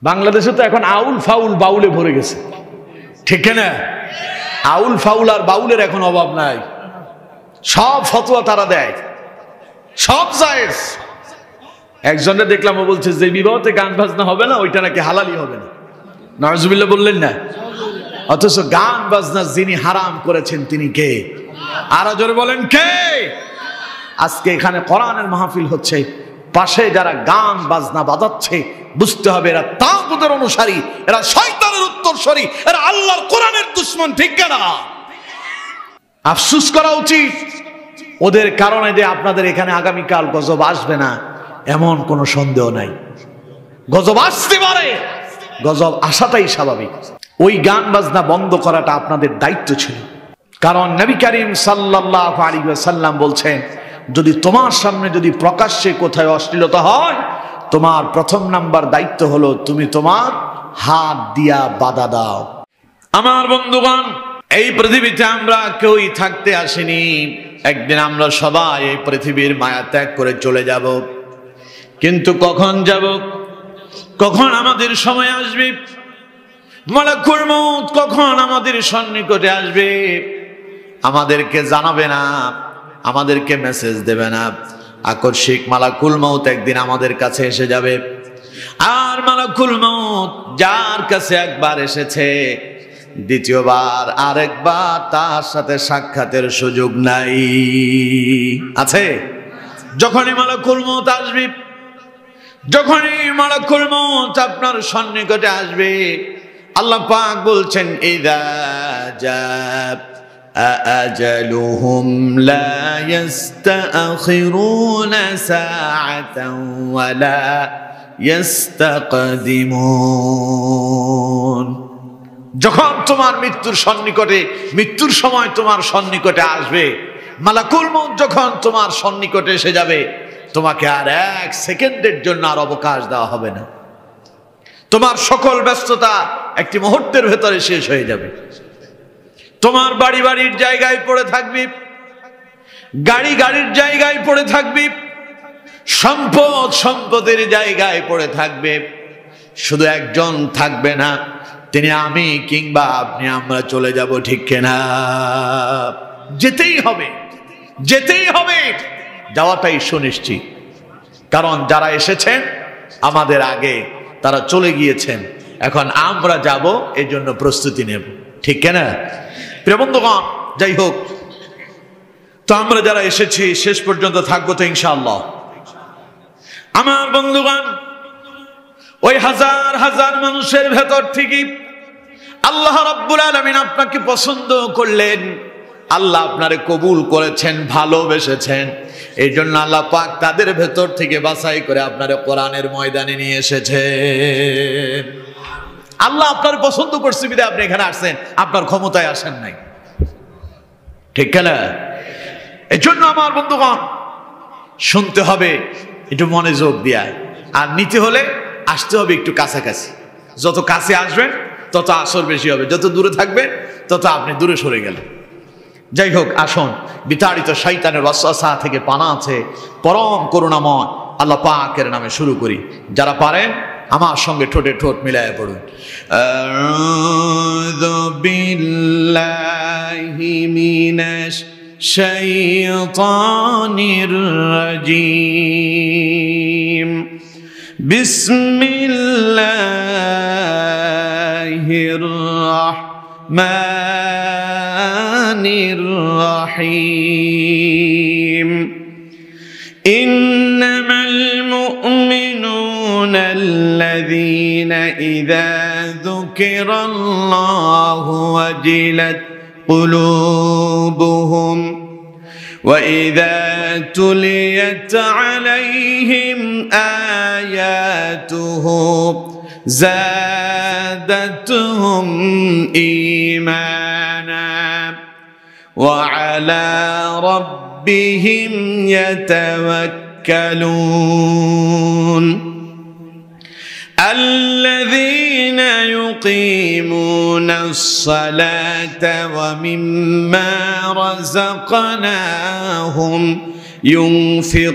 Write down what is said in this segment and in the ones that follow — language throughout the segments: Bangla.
বাংলাদেশে তো এখন আউল ফাউল বাউলে ভরে গেছে, ঠিক না? আউল ফাউল আর বাউলের এখন অভাব নাই, সব ফতোয়া তারা দেয়, সব জায়েজ। একজনে দেখলাম ও বলছে যে বিবাহতে গান বাজনা হবে না ওইটা নাকি হালালি হবে না। নাউজুবিল্লাহ বললেন না? অথচ গান বাজনা যিনি হারাম করেছেন তিনি কে? আরো জোরে বলেন কে? আজকে এখানে কোরআনের মাহফিল হচ্ছে, পাশে যারা গান বাজনা বাজাচ্ছে বুঝতে হবে এরা তাগুতের অনুসারী, এরা শয়তানের উত্তরসূরি, এরা আল্লাহর কোরআনের দুশমন, ঠিক না? আফসোস করা উচিত। ওদের কারণে যে আপনাদের এখানে আগামীকাল গজব আসবে না এমন কোনো সন্দেহ নাই। গজব আসতে পারে, গজব আসাটাই স্বাভাবিক। ওই গান বাজনা বন্ধ করাটা আপনাদের দায়িত্ব ছিল। কারণ নবী করিম সাল্লাল্লাহু আলাইহি ওয়াসাল্লাম বলছেন, যদি তোমার সামনে যদি প্রকাশ্যে কোথায় অশ্লীলতা হয়, তোমার প্রথম নাম্বার দায়িত্ব হলো তুমি তোমার হাত দিয়া বাধা দাও। আমার বন্ধুগণ, এই পৃথিবীতে আমরা কেউই থাকতে আসিনি, একদিন আমরা সবাই এই পৃথিবীর মায়া ত্যাগ করে চলে যাব। কিন্তু কখন যাব, কখন আমাদের সময় আসবে, মালাকুল মউত কখন আমাদের সন্নিকটে আসবে আমাদেরকে জানাবে না, আমাদেরকে মেসেজ দেবে না। আকস্মিক মালাকুল মউত একদিন আমাদের কাছে এসে যাবে। আর মালাকুল মউত যার কাছে একবার এসেছে, দ্বিতীয়বার আরেকবার তার সাথে সাক্ষাতের সুযোগ নাই। আছে? যখনই মালাকুল মউত আসবে, যখনই মালাকুল মউত আপনার সন্নিকটে আসবে, আল্লাহ পাক বলছেন, ইযা জাআ আজালুহুম লা ইস্তাখিরুনা সাআতান ওয়া লা ইস্তাকদিমুন। যখন তোমার মৃত্যুর সন্নিকটে, মৃত্যুর সময় তোমার সন্নিকটে আসবে, মালাকুল মউত যখন তোমার সন্নিকটে এসে যাবে, তোমাকে আর এক সেকেন্ডের জন্য আর অবকাশ দেওয়া হবে না। তোমার সকল ব্যস্ততা একটি মুহূর্তের ভেতরে শেষ হয়ে যাবে। তোমার বাড়ি বাড়ির জায়গায় পড়ে থাকবি, গাড়ি গাড়ির জায়গায় পড়ে থাকবি, সম্পদ সম্পদের জায়গায় পড়ে থাকবে। শুধু একজন থাকবে না, তিনি আমি কিংবা আপনি, আমরা চলে যাব, ঠিক কিনা? যেতেই হবে, যেতেই হবে, যাওয়াটাই সুনিশ্চিত। কারণ যারা এসেছেন আমাদের আগে তারা চলে গিয়েছেন, এখন আমরা যাব, এই জন্য প্রস্তুতি নেব, ঠিক কিনা? প্রিয় বন্ধুগণ, যাই হোক, তো আমরা যারা এসেছি শেষ পর্যন্ত থাকবো তো ইনশাআল্লাহ। আমার বন্ধুগণ, ওই হাজার হাজার মানুষের ভেতর থেকে আল্লাহ রাব্বুল আলামিন আপনাকে পছন্দ করলেন, আল্লাহ আপনারে কবুল করেছেন, ভালোবেসেছেন। এই জন্য আল্লাহ পাক তাদের ভেতর থেকে বাছাই করে আপনারে কোরআনের ময়দানে নিয়ে এসেছেন। আল্লাহ আপনার পছন্দ করছে বিধায় আপনি এখানে আসছেন, আপনার ক্ষমতায় আসেন নাই, ঠিক না? এই জন্য আমার বন্ধুগণ, শুনতে হবে একটু মনোযোগ দিয়া, আর নিতে হলে আসতে হবে একটু কাছাকাছি। যত কাছে আসবেন তত আসর বেশি হবে, যত দূরে থাকবেন তত আপনি দূরে সরে গেলেন। যাই হোক, আসুন বিতাড়িত শয়তানের ওয়াসওয়াসা থেকে পানা আছে পরম করুণাময় আল্লাহ পাকের নামে শুরু করি। যারা পারেন আমার সঙ্গে ঠোঁটে ঠোঁট মিলায়ে পড়ুন। আউযু বিল্লাহি মিনাশ শাইতানির রাজীম। বিসমিল্লাহির রাহমানির রাহিম। ইন্নামাল মুমিনুনা আল্লাযীনা ইযা যুকিরাল্লাহু ওয়াজিলাত কুলুবুহুম وَإِذَا تُلِيَتْ عَلَيْهِمْ آيَاتُهُ زَادَتْهُمْ إِيمَانًا وَعَلَى رَبِّهِمْ يَتَوَكَّلُونَ الذين يقيمون الصلاة ومما رزقناهم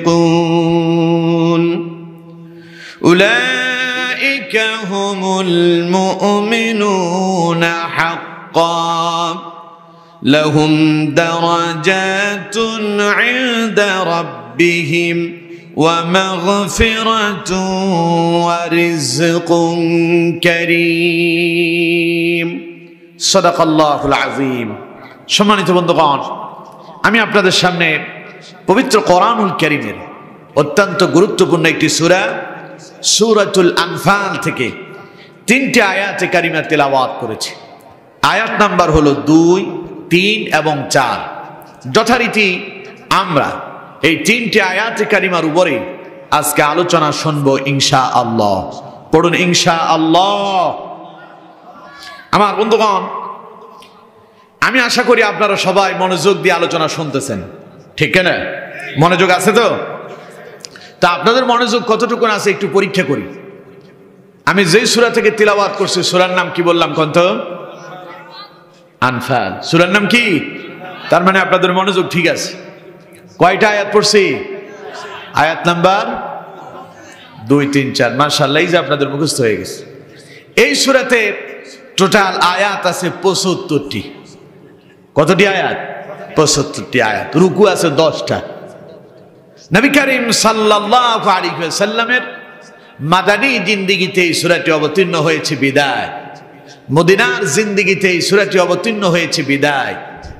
ينفقون أولئك হুমুল মুমিনুনা হাক্কান লাহুম দারাজাতুন ইনদা রাব্বিহিম ওয়া মাগফিরাতুন ওয়া রিজকুন কারীম। সাদাকাল্লাহুল আযীম। সম্মানিত বন্ধুগণ, আমি আপনাদের সামনে পবিত্র কোরআনুল কারীমের অত্যন্ত গুরুত্বপূর্ণ একটি সূরা সূরাতুল আনফাল থেকে 3টি আয়াতে কারিমা তেলাওয়াত করেছি। আয়াত নাম্বার হলো 2, 3 এবং 4। যথারীতি আমরা এই 3টি আয়াতে কারিমার উপরে আজকে আলোচনা শুনবো ইনশাআল্লাহ। পড়ুন ইনশাআল্লাহ। আমার বন্ধুগণ, আমি আশা করি আপনারা সবাই মনোযোগ দিয়ে আলোচনা শুনতেছেন, ঠিক না? মনোযোগ আছে তো? তা আপনাদের মনোযোগ কতটুকু আছে একটু পরীক্ষা করি। আমি যেই সূরা থেকে তিলাওয়াত করছি, সূরার নাম কি বললাম কোন তো? আনফাল। সূরার নাম কি? তার মানে আপনাদের মনোযোগ ঠিক আছে। কয়টা আয়াত পড়ছি? আয়াত নাম্বার 2, 3, 4। মাশাআল্লাহ, এই যে আপনাদের মুখস্থ হয়ে গেছে। এই সূরাতে টোটাল আয়াত আছে 75টি। কতটি আয়াত? 75টি আয়াত। রুকু আছে 10টা। নবী করিম সাল্লাল্লাহু আলাইহি ওয়াসাল্লামের মাদানী জিন্দেগিতে এই সূরাটি অবতীর্ণ হয়েছে বিদায়। মদিনার জিন্দেগিতে এই সূরাটি অবতীর্ণ হয়েছে বিদায়।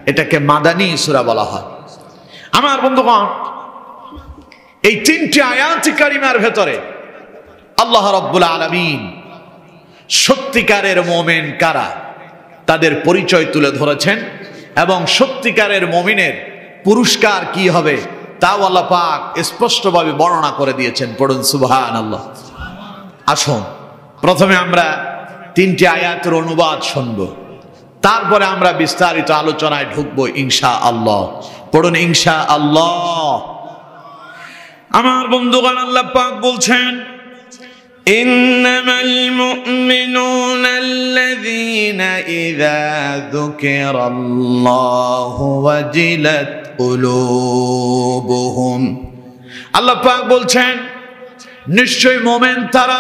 এটাকে মাদানী সূরা বলা হয়। আমার বন্ধুগণ, এই 3টি আয়াত কারিমার ভেতরে আল্লাহ রাব্বুল আলামিন সত্যিকারের মুমিন কারা তাদের পরিচয় তুলে ধরেছেন এবং সত্যিকারের মুমিনের পুরস্কার কি হবে তাও আল্লাহ পাক স্পষ্টভাবে বর্ণনা করে দিয়েছেন। পড়ুন সুবহানাল্লাহ। আসুন প্রথমে আমরা 3টি আয়াতের অনুবাদ শুনব, তারপরে আমরা বিস্তারিত আলোচনায় ঢুকবো ইনশাআল্লাহ। পড়ুন ইনশাআল্লাহ। আমার বন্ধুগণ, আল্লাহ পাক বলছেন, ইন্নামাল মুমিনুনা আল্লাযীনা ইযা যুকিরাল্লাহু ওয়াজিলাত কুলুবুহুম। আল্লাহ পাক বলছেন, নিশ্চয় মুমিন তারা,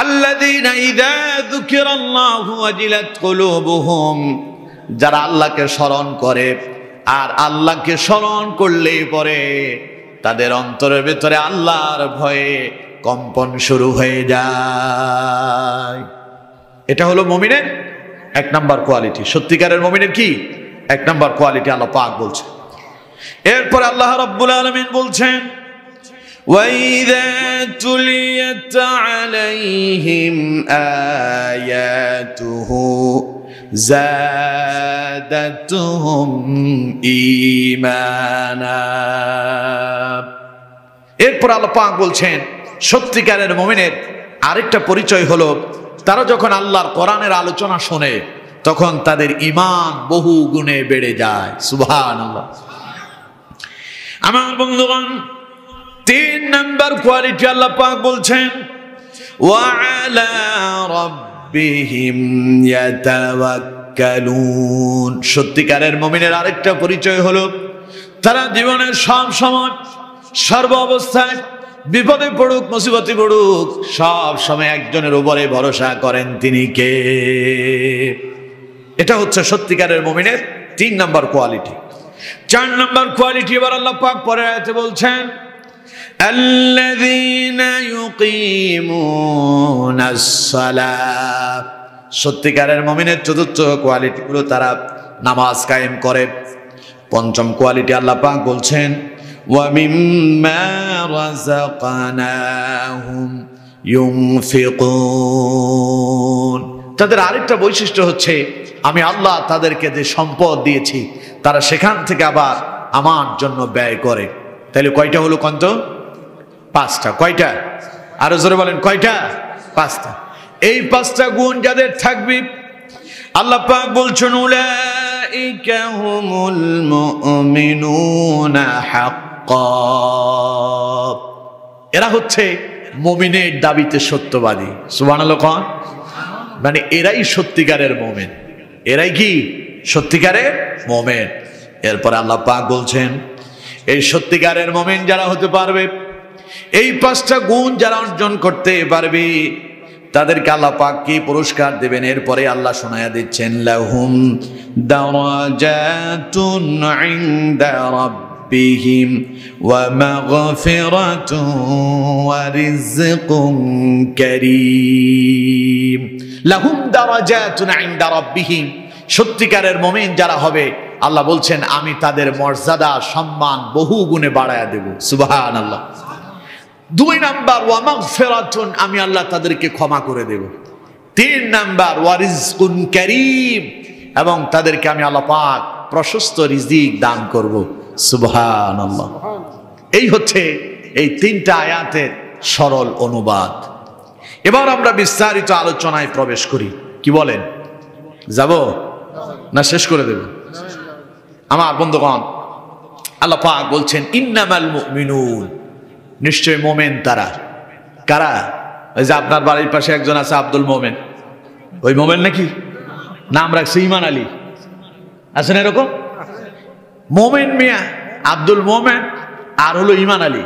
আল্লাযীনা ইযা যুকিরাল্লাহু ওয়াজিলাত কুলুবুহুম, যারা আল্লাহকে স্মরণ করে আর আল্লাহকে স্মরণ করলেই পরে তাদের অন্তরের ভিতরে আল্লাহর ভয়ে কম্পন শুরু হয়ে যায়। এটা হলো মুমিনের 1 নাম্বার কোয়ালিটি। সত্যিকারের মুমিনের কি 1 নাম্বার কোয়ালিটি আল্লাহ পাক বলছে। এরপর আল্লাহ রাব্বুল আলামিন বলছেন, ওয়াইযা তুলিয়াত আলাইহিম আয়াতুহু যাদাতুহুম ঈমানা। এরপর আল্লাহ পাক বলছেন, সত্যিকারের মুমিনের আরেকটা পরিচয় হলো তারা যখন আল্লাহর কোরআনের আলোচনা শোনে তখন তাদের ঈমান বহু গুণে বেড়ে যায়। সুবহানাল্লাহ। আমার বন্ধুগণ, 3 নাম্বার কোয়ালিটি আল্লাহ পাক বলছেন, ওয়া আলা রাব্বিহিম ইয়াতাওয়াক্কালুন। সত্যিকারের মুমিনের আরেকটা পরিচয় হলো তারা জীবনের সব সময় সর্ব অবস্থায় বিপদে পড়ুক মুসিবতে পড়ুক সব সময় একজনের উপরে ভরসা করেন, তিনি কে? এটা হচ্ছে সত্যিকারের মুমিনের 3 নাম্বার কোয়ালিটি। 4 নাম্বার কোয়ালিটি এবার আল্লাহ পাক পরের আয়াতে বলছেন, আল্লাযীনা ইউকিমুনাস সালাত। সত্যিকারের মুমিনের 4র্থ কোয়ালিটি হলো তারা নামাজ কায়েম করে। 5ম কোয়ালিটি আল্লাহ পাক বলছেন, ওয়া মিম্মা রাযাকনাহুম ইউনফিকুন। তাদের আরেকটা বৈশিষ্ট্য হচ্ছে আমি আল্লাহ তাদেরকে যে সম্পদ দিয়েছি তারা সেখান থেকে আবার আমার জন্য ব্যয় করে। তাহলে কয়টা হলো কন্ত? 5টা। কয়টা? আরো জোরে বলেন, কয়টা? 5টা। এই 5টা গুণ যাদের থাকবে আল্লাহ পাক বলছেন, উলাইকা হুমুল মুমিনুনা হাক্কান। এরা হচ্ছে মুমিনের দাবিতে সত্যবাদী। সুবহানাল্লাহ। মানে এরাই সত্যিকারের মুমিন। এরাই কি সত্যিকারের মুমিন। এরপর আল্লাহ পাক বলছেন, এই সত্যিকারের মুমিন যারা হতে পারবে, এই 5টা গুণ যারা অর্জন করতে পারবে, তাদেরকে আল্লাহ পাক কি পুরস্কার দেবেন? এরপরে আল্লাহ শোনায়া দিচ্ছেন, লাহুম দারাজাতুন ইনদা রাব্বিহিম ওয়া মাগফিরাতুন ওয়া রিজকুন কারীম। লাহুম দারাজাতুন ইনদা রাব্বিহিম, সত্যিকারের মুমিন যারা হবে আল্লাহ বলছেন আমি তাদের মর্যাদা সম্মান বহু গুণে বাড়ায়া দেব। সুবহানাল্লাহ। 2 নাম্বার ওয়া মাগফিরাতুন, আমি আল্লাহ তাদেরকে ক্ষমা করে দেব। 3 নাম্বার ওয়া রিজকুন কারীম, এবং তাদেরকে আমি আল্লাহ পাক প্রশস্ত রিজিক দান করব। সুবহানাল্লাহ। এই হচ্ছে এই 3টা আয়াতের সরল অনুবাদ। এবার আমরা বিস্তারিত আলোচনায় প্রবেশ করি। কি বলেন, যাব না শেষ করে দেব? আমার বন্ধুগণ, আল্লাহ পাক বলছেন ইন্নামাল মুমিনুন, নিশ্চয় মোমেন তারা। কারা? ওই যে আপনার বাড়ির পাশে একজন আছে আব্দুল মোমেন, ওই মোমেন নাকি? নাম রাখছে ইমান আলী, আছেন এরকম? মোমেন মিয়া আব্দুল মোমেন আর হলো ইমান আলী।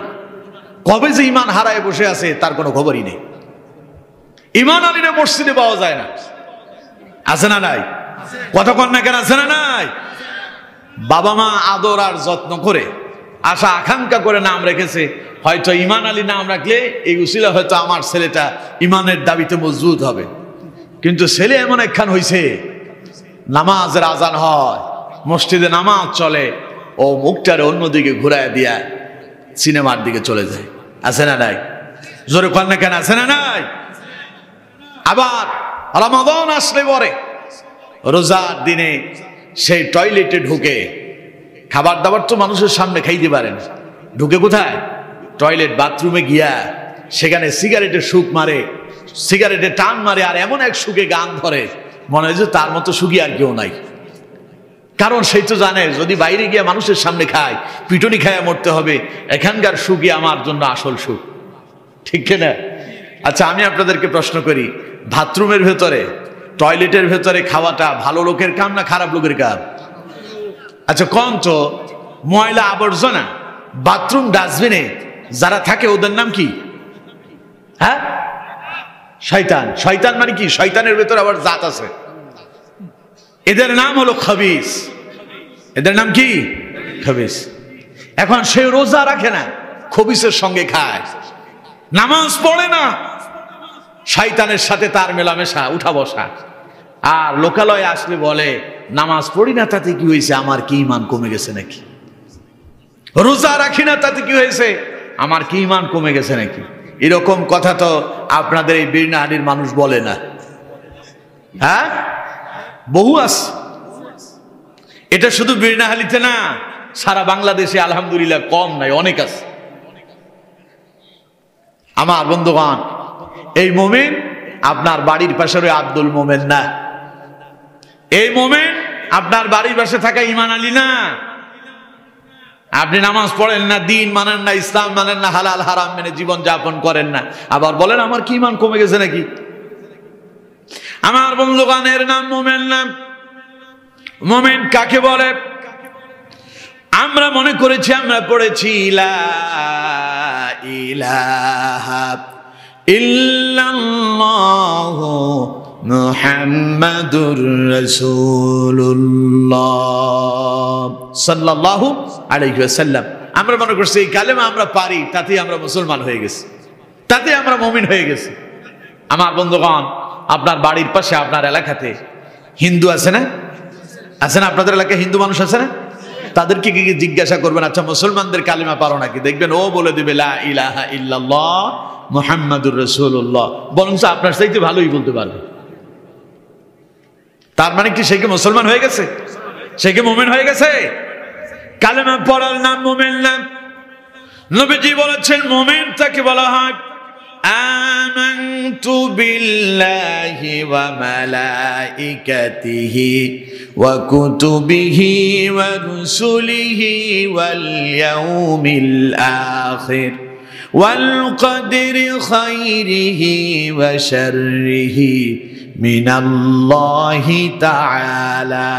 কবে যে ইমান হারায় বসে আছে তার কোনো খবরই নেই। ইমান আলীরে মসজিদে পাওয়া যায় না, আছে না নাই? কতক্ষণ না কেন, আছে না নাই? বাবা মা আদর আর যত্ন করে আশা আকাঙ্ক্ষা করে নাম রেখেছে, হয়তো ইমান আলী নাম রাখলে এই উসিলা হয়তো আমার ছেলেটা ইমানের দাবিতে মজবুত হবে। কিন্তু ছেলে এমন একখান হইছে, নামাজের আজান হয়, মসজিদে নামাজ চলে, ও মুখটারে অন্যদিকে ঘুরায় দিয়া সিনেমার দিকে চলে যায়। আছে না নাই? জোরে কর না কেন, আছে না নাই? আবার রমাদান আসলে পরে রোজার দিনে সেই টয়লেটে ঢুকে, খাবার দাবার তো মানুষের সামনে খাইতে পারেন, ঢুকে কোথায়? টয়লেট বাথরুমে গিয়া সেখানে সিগারেটের সুখ মারে, সিগারেটে টান মারে, আর এমন এক সুখে গান ধরে মনে হয় যে তার মতো সুখী আর কেউ নাই। কারণ সেই তো জানে যদি বাইরে গিয়ে মানুষের সামনে খায় পিটুনি খায় মরতে হবে, এখানকার সুখই আমার জন্য আসল সুখ। ঠিক কিনা? আচ্ছা আমি আপনাদেরকে প্রশ্ন করি, বাথরুমের ভেতরে টয়লেটের ভেতরে খাওয়াটা ভালো লোকের কাম না খারাপ লোকের কাম? আচ্ছা কোন তো ময়লা আবর্জনা বাথরুম ডাস্টবিনে যারা থাকে ওদের নাম কি? হ্যাঁ, শয়তান। শয়তান মানে কি? শয়তানের ভেতরে আবার জাত আছে, এদের নাম হলো খবিস। এদের নাম কি? খবিস। এখন সে রোজা রাখে না, খবিসের সঙ্গে খায়, নামাজ পড়ে না, শয়তানের সাথে তার মেলামেশা, উঠা বসা, আর লোকালয়ে আসলে বলে নামাজ পড়ি না তাতে কি হয়েছে, আমার কি ইমান কমে গেছে নাকি? রোজা রাখি না তাতে কি হয়েছে, আমার কি ইমান কমে গেছে নাকি? এরকম কথা তো আপনাদের এই বীরনাহারির মানুষ বলে না। হ্যাঁ, বহু আছে। এটা শুধু বীরনাহালিতে না, সারা বাংলাদেশে আলহামদুলিল্লাহ কম নাই, অনেক আছে। আমার বন্ধুগণ, এই মোমেন আপনার বাড়ির পাশের ওই আব্দুল মোমেন না, এই মোমেন আপনার বাড়ির পাশে থাকা ইমান আলী না। আপনি নামাজ পড়েন না, দিন মানেন না, ইসলাম মানেন না, হালাল হারাম মেনে জীবন যাপন করেন না, আবার বলেন আমার কি ইমান কমে গেছে নাকি? আমার বন্ধুগণের নাম মোমেন না। মোমেন কাকে বলে? আমরা মনে করেছি, আমরা পড়েছি লা ইলাহা ইল্লাল্লাহু মুহাম্মাদুর রাসূলুল্লাহ সাল্লাল্লাহু আলাইহি ওয়াসাল্লাম। আমরা মনে করছি এই কালেমা আমরা পারি, তাতেই আমরা মুসলমান হয়ে গেছি, তাতে আমরা মুমিন হয়ে গেছি। আমার বন্ধুগণ, আপনার বাড়ির পাশে আপনার এলাকাতে হিন্দু আছে না? আছে না? আপনাদের এলাকায় হিন্দু মানুষ আছে না? তাদেরকে কি জিজ্ঞাসা করবেন, আচ্ছা মুসলমানদের কালিমা পারো নাকি? দেখবেন ও বলে দিবে লা ইলাহা ইল্লাল্লাহ মুহাম্মাদুর রাসূলুল্লাহ, বরং আপনার চাইতে ভালোই বলতে পারবে। তার মানে কি সে কি মুসলমান হয়ে গেছে? সে কি মুমিন হয়ে গেছে? কালেমা পড়ার নাম মুমিন নাম। নবীজি বলেছেন মুমিন তাকে বলা হয় আমানতু বিল্লাহি ওয়া মালাইকাতিহি ওয়া কুতুবিহি ওয়া রুসুলিহি ওয়াল ইয়াউমিল আখির ওয়াল কদরি খাইরিহি ওয়া শাররিহি মিনাল্লাহি তাআলা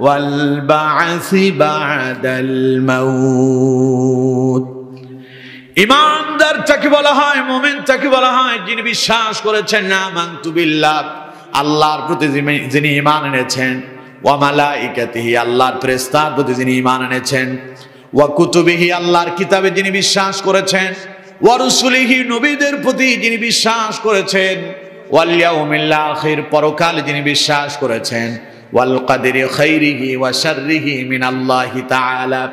ওয়াল বা'সি বা'দাল মাউত। ইমানদার তাকে বলা হয়, মুমিন তাকে বলা হয় যিনি বিশ্বাস করেছেন না আমানতু বিল্লাহ, আল্লাহর প্রতি যিনি ঈমান এনেছেন, ওয়া মালাইকাতিহি, আল্লাহর ফেরেশতার প্রতি যিনি ঈমান এনেছেন, ওয়া কুতুবিহি, আল্লাহর কিতাবে যিনি বিশ্বাস করেছেন, ওয়া রুসুলিহি, নবীদের প্রতি যিনি বিশ্বাস করেছেন, ওয়াল ইয়াউমিল আখির, পরকালে যিনি বিশ্বাস করেছেন, ওয়াল কাদরি খাইরিহি ওয়া শাররিহি মিনাল্লাহি তাআলা,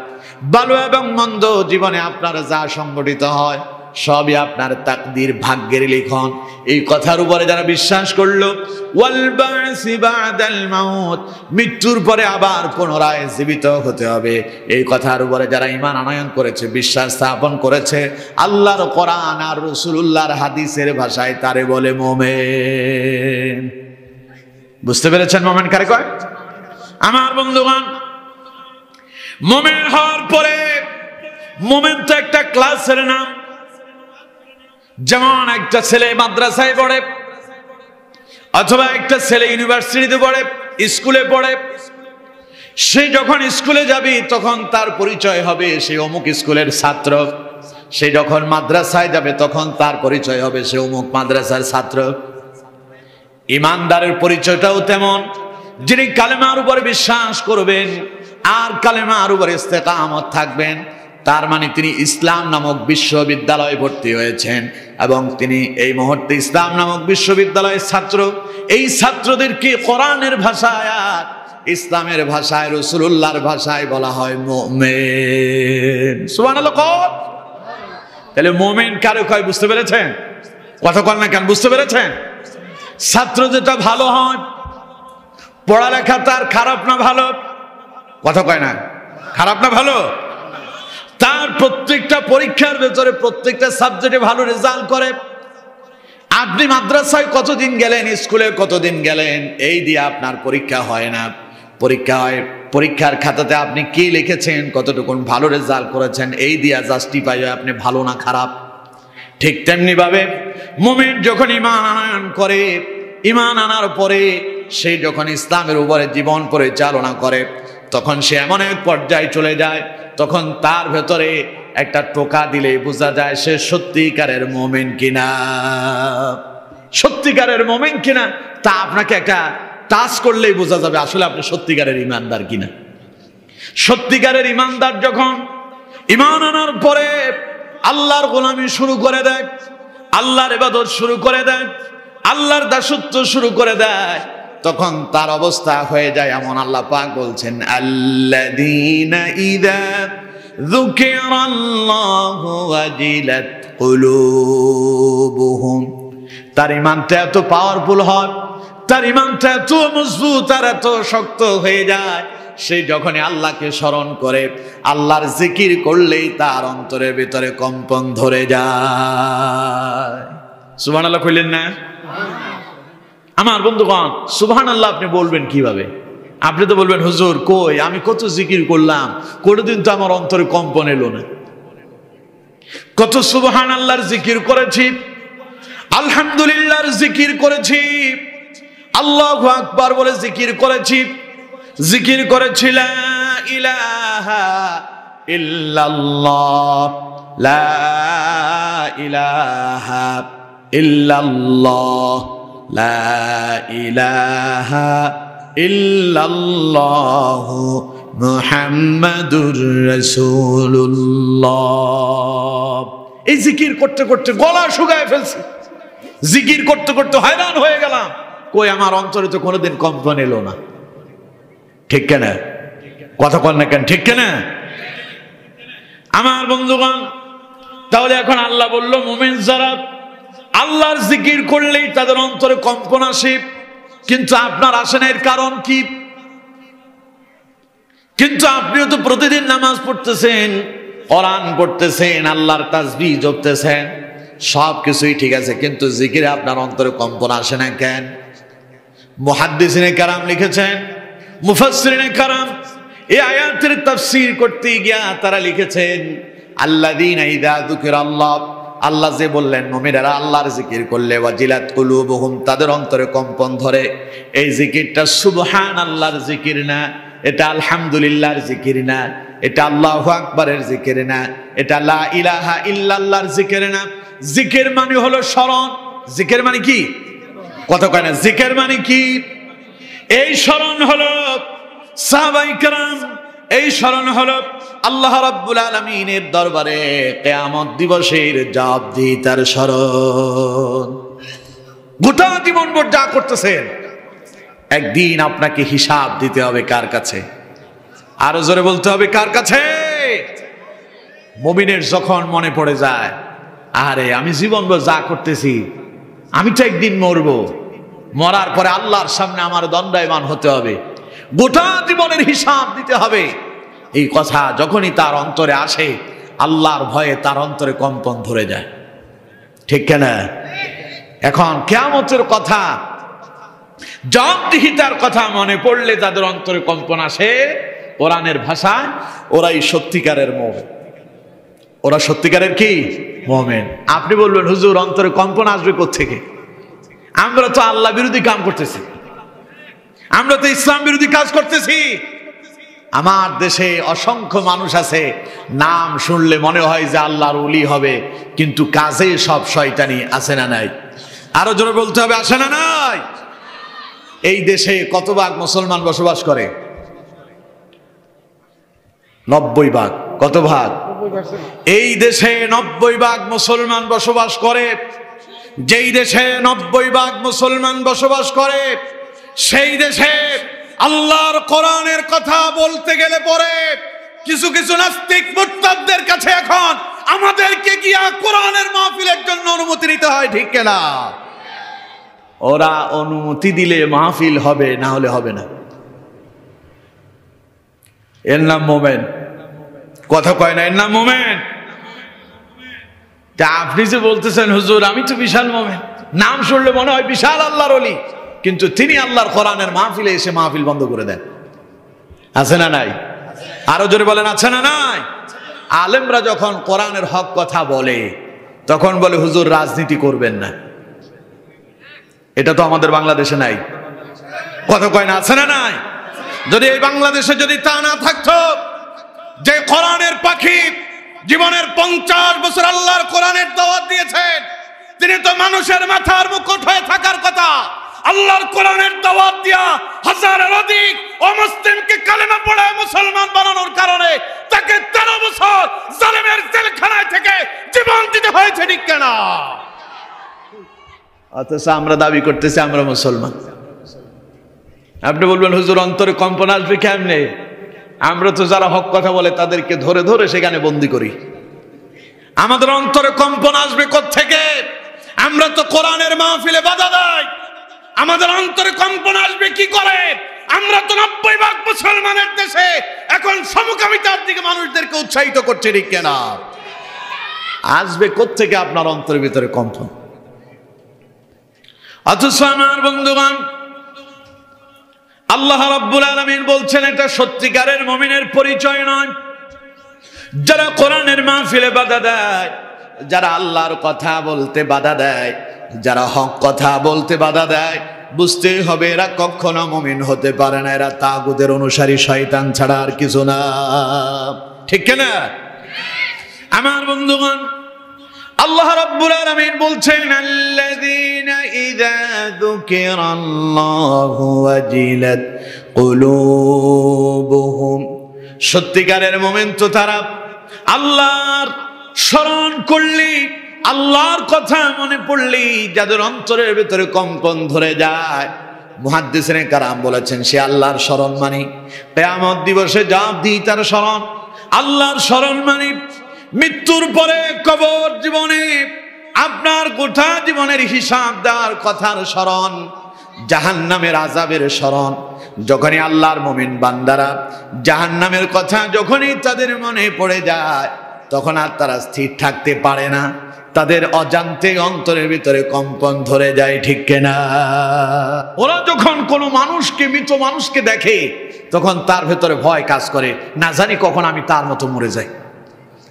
ভালো এবং মন্দ জীবনে আপনার যা সংঘটিত হয় সবই আপনার তাকদীর, ভাগ্যের লিখন। এই কথার উপরে যারা বিশ্বাস করলো, ওয়াল বাসি বাদাল মাউত, মৃত্যুর পরে আবার পুনরায় জীবিত হতে হবে, এই কথার উপরে যারা ঈমান আনয়ন করেছে, বিশ্বাস স্থাপন করেছে, আল্লাহর কোরআন আর রাসূলুল্লাহর হাদিসের ভাষায় তারে বলে মুমিন। বুঝতে পেরেছেন মুমিন কারে কয়? আমার বন্ধুগণ, মুমিন হওয়ার পরে, মুমিন তো একটা ক্লাসের নাম। যেমন একটা ছেলে মাদ্রাসায় পড়ে, অথবা একটা ছেলে ইউনিভার্সিটিতে পড়ে, স্কুলে পড়ে, সে যখন স্কুলে যাবে তখন তার পরিচয় হবে সে অমুক স্কুলের ছাত্র। সে যখন মাদ্রাসায় যাবে তখন তার পরিচয় হবে সে অমুক মাদ্রাসার ছাত্র। ইমানদারের পরিচয়টাও তেমন, যিনি কালেমার উপরে বিশ্বাস করবেন আর কালেমার উপরে ইস্তেকামত থাকবেন, তার মানে তিনি ইসলাম নামক বিশ্ববিদ্যালয়ে ভর্তি হয়েছেন এবং তিনি এই মুহূর্তে ইসলাম নামক বিশ্ববিদ্যালয়ের ছাত্র। এই ছাত্রদেরকে কোরআনের ভাষায় আর ইসলামের ভাষায়, রাসূলুল্লাহর ভাষায় বলা হয় মুমিন। সুবহানাল্লাহ। তাহলে মুমিন কারে কয় বুঝতে পেরেছেন? কথা কল না কেন? বুঝতে পেরেছেন? ছাত্র যেটা ভালো হয়, পড়ালেখা তার খারাপ না ভালো, কথা কয় না, খারাপ না ভালো, তার প্রত্যেকটা পরীক্ষার ভেতরে প্রত্যেকটা সাবজেক্টে ভালো রেজাল্ট করে। আপনি মাদ্রাসায় কতদিন গেলেন, স্কুলে কতদিন গেলেন, এই দিয়ে আপনার পরীক্ষা হয় না। পরীক্ষা হয়, পরীক্ষার খাতাতে আপনি কি লিখেছেন, কতটুকুন ভালো রেজাল্ট করেছেন, এই দিয়া জাস্টিফাই হয় আপনি ভালো না খারাপ। ঠিক তেমনি ভাবে মুমিন যখন ঈমান আনয়ন করে, ঈমান আনার পরে সে যখন ইসলামের উপরে জীবন পরিচালনা করে, তখন সে এমন এক পর্যায়ে চলে যায়, তখন তার ভেতরে একটা টোকা দিলেই বোঝা যায় সে সত্যিকারের মুমিন কিনা। সত্যিকারের মুমিন কিনা তা আপনাকে একটা টাচ করলেই বোঝা যাবে আসলে আপনি সত্যিকারের ঈমানদার কিনা। সত্যিকারের ঈমানদার যখন ঈমান আনার পরে আল্লাহর গোলামি শুরু করে দেয়, আল্লাহর ইবাদত শুরু করে দেয়, আল্লাহর দাসত্ব শুরু করে দেয়, তখন তার অবস্থা হয়ে যায় এমন। আল্লাহ পাক বলছেন, আল্লাযীনা ইযা যুকিরাল্লাহু ওয়াজিলাত কুলুবুহুম, তার ঈমানটা এত পাওয়ারফুল হয়, তার ঈমানটা এত মজবুত আর এত শক্ত হয়ে যায়, সে যখনই আল্লাহকে স্মরণ করে, আল্লাহর জিকির করলেই তার অন্তরের ভিতরে কম্পন ধরে যায়। সুবহানাল্লাহ কইলেন না? আমার বন্ধুগণ, সুবহানাল্লাহ আপনি বলবেন কিভাবে? আপনি তো বলবেন, হুজুর কই আমি কত জিকির করলাম, কোনোদিন তো আমার অন্তরে কম্পন এলো না। কত সুবহানাল্লাহর জিকির করেছি, আলহামদুলিল্লাহর জিকির করেছি, আল্লাহু আকবার বলে জিকির করেছি, জিকির করেছি লা ইলাহা ইল্লাল্লাহ, লা ইলাহা ইল্লাল্লাহ, লা ইলাহা ইল্লাল্লাহ মুহাম্মাদুর রাসূলুল্লাহ। এই জিকির করতে করতে গলা শুকায় ফেলছি, জিকির করতে করতে হয়রান হয়ে গেলাম, কই আমার অন্তরে তো কোনোদিন কম্পন এলো না। ঠিক কেনা? কথা কন না কেন? ঠিক কেনা? আমার বন্ধুগণ, তাহলে এখন আল্লাহ বলল মুমিন যারা আল্লাহর জিকির করলেই তাদের অন্তরে কম্পন আসে, কিন্তু আপনার আসে না, এর কারণ কি? কিন্তু আপনিও তো প্রতিদিন নামাজ পড়তেছেন, কোরআন পড়তেছেন, আল্লাহর তাসবিহ জপতেছেন, সব কিছুই ঠিক আছে, কিন্তু জিকিরে আপনার অন্তরে কম্পন আসে না কেন? মুহাদ্দিসিনে কেরাম লিখেছেন, মুফাসসিরিনে কেরাম এই আয়াতের তাফসীর করতে গিয়া তারা লিখেছেন, আল্লাযীনা ইযা যুকিরাল্লাহ, আল্লাহ যে বললেন মুমিনেরা আল্লাহর জিকির করলে ওয়াজিলাত কুলুবুহুম, তাদের অন্তরে কম্পন ধরে। এই জিকিরটা সুবহানাল্লাহর জিকির না, এটা আলহামদুলিল্লাহর জিকির না, এটা আল্লাহু আকবারের জিকির না, এটা লা ইলাহা ইল্লাল্লাহর জিকির না। জিকির মানে হলো স্মরণ। জিকির মানে কি? কথা কয় না। জিকির মানে কি? এই স্মরণ হলো সাহাবায়ে কেরাম, এই স্মরণ হলো আল্লাহ রাব্বুল আলামিনের দরবারে কিয়ামত দিবসের জবাবদিহিতার স্মরণ। গোটা জীবনভর যা করতেছেন, একদিন আপনাকে হিসাব দিতে হবে। কার কাছে? আরো জোরে বলতে হবে, কার কাছে? মুমিনের যখন মনে পড়ে যায়, আরে আমি জীবনভর যা করতেছি, আমি তো একদিন মরবো, মরার পরে আল্লাহর সামনে আমার দণ্ডায়মান হতে হবে, গোটা জীবনের হিসাব দিতে হবে, এই কথা যখনই তার অন্তরে আসে, আল্লাহর ভয়ে তার অন্তরে কম্পন ধরে যায়। ঠিক কিনা? এখন কিয়ামতের কথা, জবাবদিহিতার কথা মনে পড়লে যাদের অন্তরে কম্পন আসে, কোরআনের ভাষায় ওরাই সত্যিকারের মুমিন। ওরা সত্যিকারের কি? মুমিন। আপনি বলবেন হুজুর অন্তরে কম্পন আসবে কোত্থেকে? আমরা তো আল্লাহ বিরোধী কাম করতেছি, আমরা তো ইসলাম বিরোধী কাজ করতেছি। আমার দেশে অসংখ্য মানুষ আছে, নাম শুনলে মনে হয় যে আল্লাহর ওলি হবে, কিন্তু কাজে সব শয়তানি। আছে না নাই? আরো জোরে বলতে হবে, আছে না নাই? এই দেশে কত ভাগ মুসলমান বসবাস করে? 90 ভাগ। কত ভাগ? এই দেশে 90 ভাগ মুসলমান বসবাস করে। যেই দেশে 90 ভাগ মুসলমান বসবাস করে, সেই দেশে আল্লাহর কোরআনের কথা বলতে গেলে পরে কিছু কিছু নাস্তিক মুরতাদদের কাছে এখন আমাদেরকে গিয়া কোরআনের মাহফিলের জন্য অনুমতি নিতে হয়। ঠিক কিনা? ওরা অনুমতি দিলে মাহফিল হবে, না হলে হবে না। এর নাম মোমেন। কথা কয় না, এর নাম মোমেন। তা আপনি যে বলতেছেন হুজুর আমি তো বিশাল মোমেন, নাম শুনলে মনে হয় বিশাল আল্লাহর ওলি, কিন্তু তিনি আল্লাহর কোরআনের মাহফিলে এসে মাহফিল বন্ধ করে দেন। আছে না নাই? আরো জোরে বলেন, আছে না নাই? আলেমরা যখন কোরআনের হক কথা বলে, তখন বলে হুজুর রাজনীতি করবেন না। এটা তো আমাদের বাংলাদেশে নাই। কথা কয় না, আছে না নাই? যদি এই বাংলাদেশে যদি তা না থাকতো, যে কোরআনের পাখি জীবনের 50 বছর আল্লাহর কোরআনের দাওয়াত দিয়েছেন, তিনি তো মানুষের মাথার মুকুট হয়ে থাকার কথা। আল্লাহর কোরআনের দাওয়াত দিয়া হাজারের অধিক অমুসলিমকে কালেমা পড়ে মুসলমান বানানোর কারণে তাকে 13 বছর জালেমের জেলখানায় থেকে জীবন দিতে হয়েছে। ঠিক কিনা? অথচ আমরা দাবি করতেছি আমরা মুসলমান। আপনি বলবেন হুজুর অন্তরে কম্পন আসবে কেমনে? আমরা তো যারা হক কথা বলে তাদেরকে ধরে ধরে সেখানে বন্দী করি। আমাদের অন্তরে কম্পন আসবে কোত্থেকে? আমরা তো কোরআনের মাহফিলে বাধা দেই। আমাদের অন্তরে কম্পন আসবে কি করে? আমরা তো 90 ভাগ মুসলমানের দেশে এখন সমকামিতার দিকে মানুষদেরকে উৎসাহিত করছে। ঠিক কিনা? আসবে কোত্থেকে আপনার অন্তরের ভিতরে কম্পন? অথচ আমার বন্ধুগণ, আল্লাহ রাব্বুল আলামিন বলছেন এটা সত্যিকারের মুমিনের পরিচয় নয়। যারা কোরআনের মাহফিলে বাধা দেয়, যারা আল্লাহর কথা বলতে বাধা দেয়, যারা হক কথা বলতে বাধা দেয়, বুঝতে হবে এরা কখনো মুমিন হতে পারে না। এরা তাগুতের অনুসারী, শয়তান ছাড়া আর কিছু না। ঠিক কিনা? আমার বন্ধুগণ, আল্লাহ রাব্বুল আলামিন বলছেন আল্লাযীনা ইযা যুকিরাল্লাহু ওয়াজিলাত কুলুবুহুম, সত্যিকারের মুমিন তো তারা আল্লাহর স্মরণ করলে, আল্লাহর কথা মনে পড়লে যাদের অন্তরের ভিতরে কম্পন ধরে যায়। মুহাদ্দিসিনে কেরাম বলেছেন সে আল্লাহর স্মরণ মানে কিয়ামত দিবসে জবাবদিহিতার স্মরণ। আল্লাহর স্মরণ মানে মৃত্যুর পরে কবর জীবনে আপনার গোটা জীবনের হিসাব দেওয়ার কথার স্মরণ, জাহান্নামের আযাবের স্মরণ। যখনই আল্লাহর মুমিন বান্দারা জাহান্নামের কথা যখনই তাদের মনে পড়ে যায়, তখন আর তারা স্থির থাকতে পারে না। তাদের অজান্তে অন্তরের ভিতরে কম্পন ধরে যায়। ঠিক কিনা? ওরা যখন কোনো মানুষকে, মৃত মানুষকে দেখে, তখন তার ভেতরে ভয় কাজ করে, না জানি কখন আমি তার মতো মরে যাই।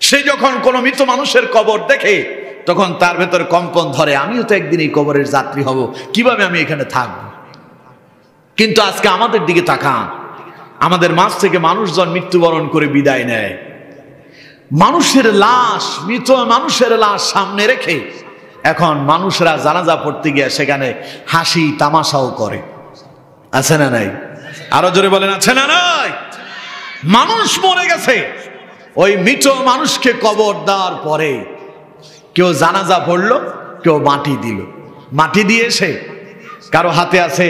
সে যখন কোনো মৃত মানুষের কবর দেখে, তখন তার ভেতরে কম্পন ধরে, আমিও তো একদিন এই কবরের যাত্রী হব, কিভাবে আমি এখানে থাকবো। কিন্তু আজকে আমাদের দিকে তাকান, আমাদের মাঝ থেকে মানুষজন মৃত্যুবরণ করে বিদায় নেয়, মানুষের লাশ, মৃত মানুষের লাশ সামনে রেখে এখন মানুষরা জানাজা পড়তে গিয়ে সেখানে হাসি তামাশাও করে। আছে না নাই? আরো জোরে বলেন আছে না নাই? মানুষ মরে গেছে, ওই মৃত মানুষকে কবর দেওয়ার পরে কেউ জানাজা পড়লো, কেউ মাটি দিল, মাটি দিয়ে এসে কারো হাতে আছে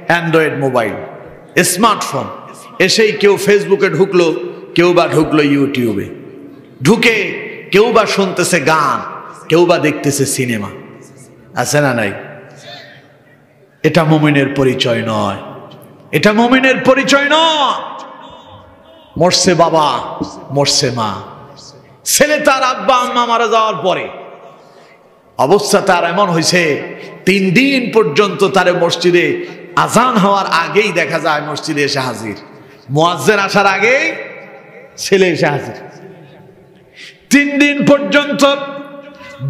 অ্যান্ড্রয়েড মোবাইল, স্মার্টফোন, এসেই কেউ ফেসবুকে ঢুকলো, কেউ বা ঢুকলো ইউটিউবে, ঢুকে কেউ বা শুনতেছে গান, কেউ বা দেখতেছে সিনেমা। আছে না নাই? এটা মুমিনের পরিচয় নয়, এটা মুমিনের পরিচয় নয়। মরছে বাবা, মরছে মা, ছেলে তার আব্বা আম্মা মারা যাওয়ার পরে অবস্থা তার এমন হয়েছে 3 দিন পর্যন্ত তারে মসজিদে আজান হওয়ার আগেই দেখা যায় মসজিদে এসে হাজির, মুয়াজ্জিন আসার আগেই ছেলে এসে হাজির। 3 দিন পর্যন্ত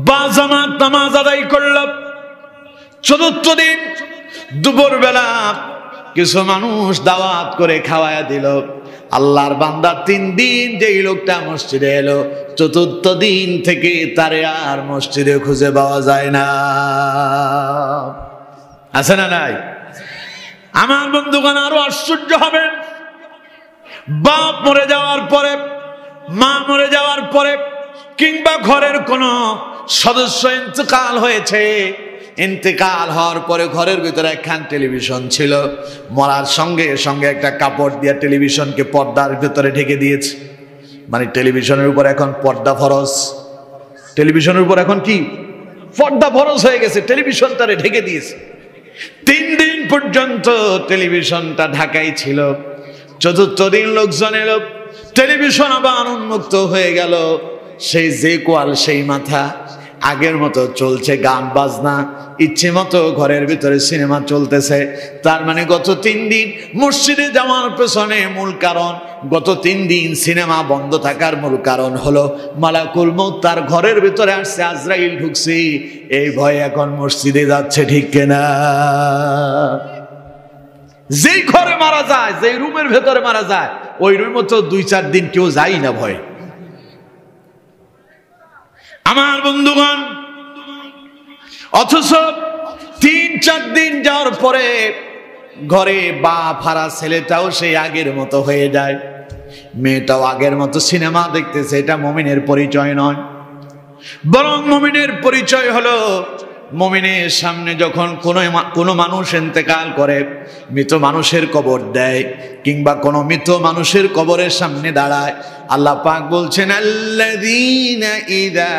বাজামাত নামাজ আদায় করল। 4র্থ দিন দুপুরবেলা কিছু মানুষ দাওয়াত করে খাওয়ায়া দিল। আল্লাহর বান্দা 3 দিন যেই লোকটা মসজিদে এলো, 4র্থ দিন থেকে তারে আর মসজিদে খুঁজে পাওয়া যায় না। আছে না নাই? আমার বন্ধুগণ, আরো আশ্চর্য হবেন, বাপ মরে যাওয়ার পরে, মা মরে যাওয়ার পরে, কিংবা ঘরের কোনো সদস্য ইন্তেকাল হয়েছে, ইন্তেকাল হওয়ার পরে ঘরের ভিতরে একখান টেলিভিশন ছিল, মরার সঙ্গে সঙ্গে একটা কাপড় দিয়ে টেলিভিশনকে পর্দার ভিতরে ঢেকে দিয়েছে। মানে টেলিভিশনের উপর এখন পর্দা ফরজ, টেলিভিশনের উপর এখন কি পর্দা ফরজ হয়ে গেছে, টেলিভিশনটারে ঢেকে দিয়েছে। 3 দিন পর্যন্ত টেলিভিশনটা ঢাকাই ছিল। 4র্থ দিন লোকজন এলো, টেলিভিশন আবার উন্মুক্ত হয়ে গেল। সেই যে কোয়াল সেই মাথা, আগের মতো চলছে গান বাজনা, ইচ্ছে মতো ঘরের ভিতরে সিনেমা চলতেছে। তার মানে গত 3 দিন মসজিদে যাওয়ার পেছনে মূল কারণ, গত 3 দিন সিনেমা বন্ধ থাকার মূল কারণ হলো মালাকুল মউত তার ঘরের ভিতরে আসছে, আজরাইল ঢুকছে, এই ভয়ে এখন মসজিদে যাচ্ছে। ঠিক কিনা? যেই ঘরে মারা যায়, যেই রুমের ভেতরে মারা যায়, ওই রুমে তো 2-4 দিন কেউ যায় না ভয়। আমার বন্ধুগণ, অথচ 3-4 দিন যাওয়ার পরে ঘরে বাপ হারা ছেলেটাও সেই আগের মতো হয়ে যায়, মেয়েটাও আগের মতো সিনেমা দেখতেছে। এটা মুমিনের পরিচয় নয়, বরং মুমিনের পরিচয় হলো মুমিনের সামনে যখন কোনো মানুষ ইন্তেকাল করে, মৃত মানুষের কবর দেয়, কিংবা কোনো মৃত মানুষের কবরের সামনে দাঁড়ায়, আল্লাহ পাক বলছেন, আল্লাযীনা ইযা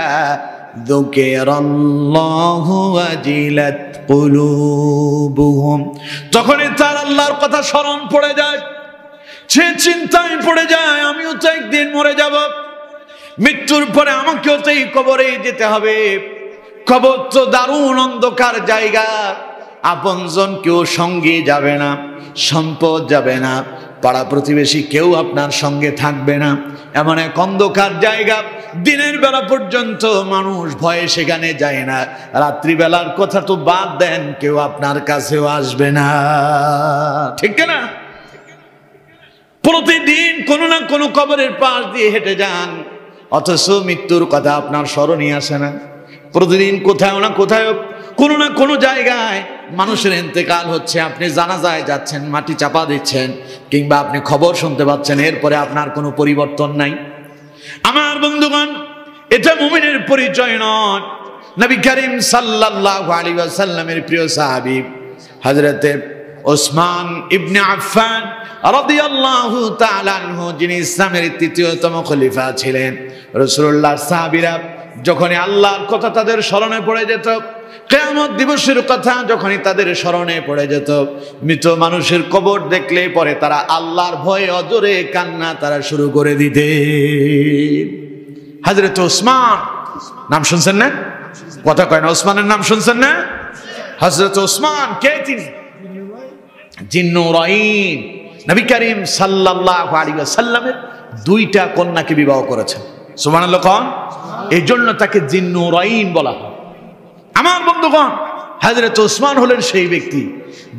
যুকিরাল্লাহু ওয়াজিলাত কুলুবুহুম, যখনই তার আল্লাহর কথা স্মরণ পড়ে যায়, সে চিন্তায় পড়ে যায়, আমিও তো একদিন মরে যাব, মৃত্যুর পরে আমাকেও তো এই কবরে যেতে হবে। কবর তো দারুণ অন্ধকার জায়গা, আপনজন কেউ সঙ্গে যাবে না, সম্পদ যাবে না, পাড়া প্রতিবেশী কেউ আপনার সঙ্গে থাকবে না, এমন এক অন্ধকার জায়গা। দিনের বেলা পর্যন্ত মানুষ ভয়ে সেখানে যায় না, রাত্রিবেলার কথা তো বাদ দেন, কেউ আপনার কাছেও আসবে না। ঠিক না? প্রতিদিন কোনো না কোনো কবরের পাশ দিয়ে হেঁটে যান, অথচ মৃত্যুর কথা আপনার স্মরণই আসে না। প্রতিদিন কোথাও না কোথাও, কোনো না কোনো জায়গায় মানুষের ইন্তেকাল হচ্ছে, আপনি জানাজায় যাচ্ছেন, মাটি চাপা দিচ্ছেন, কিংবা আপনি খবর শুনতে পাচ্ছেন, এরপরে আপনার কোনো পরিবর্তন নাই। আমার বন্ধুগণ, এটা মুমিনের পরিচয় নয়। নবী করিম সাল্লাল্লাহু আলাইহি ওয়াসাল্লামের প্রিয় সাহাবী হযরতে ওসমান ইবনে আফফান রাদিয়াল্লাহু তাআলা আনহু, যিনি ইসলামের ৩য়তম খলিফা ছিলেন, রাসূলুল্লাহর সাহাবীরা যখনই আল্লাহর কথা তাদের স্মরণে পড়ে যেত, কিয়ামত দিবসের কথা যখনই তাদের স্মরণে পড়ে যেত, মৃত মানুষের কবর দেখলে পরে তারা আল্লাহর ভয়ে অজরে কান্না তারা শুরু করে দিতে। হযরত ওসমান, নাম শুনছেন না? কথা কয় না, ওসমানের নাম শুনছেন না? হযরত ওসমান কে? তিনি জিন্নুরাইন। নবী করিম সাল্লাল্লাহু আলাইহি ওয়াসাল্লামের 2টা কন্যাকে বিবাহ করেছেন। সুবহানাল্লাহ কোন? এই জন্য তাকে জিন্নুরাইন বলা হয়। আমার বন্ধুগণ, হযরত ওসমান হলেন সেই ব্যক্তি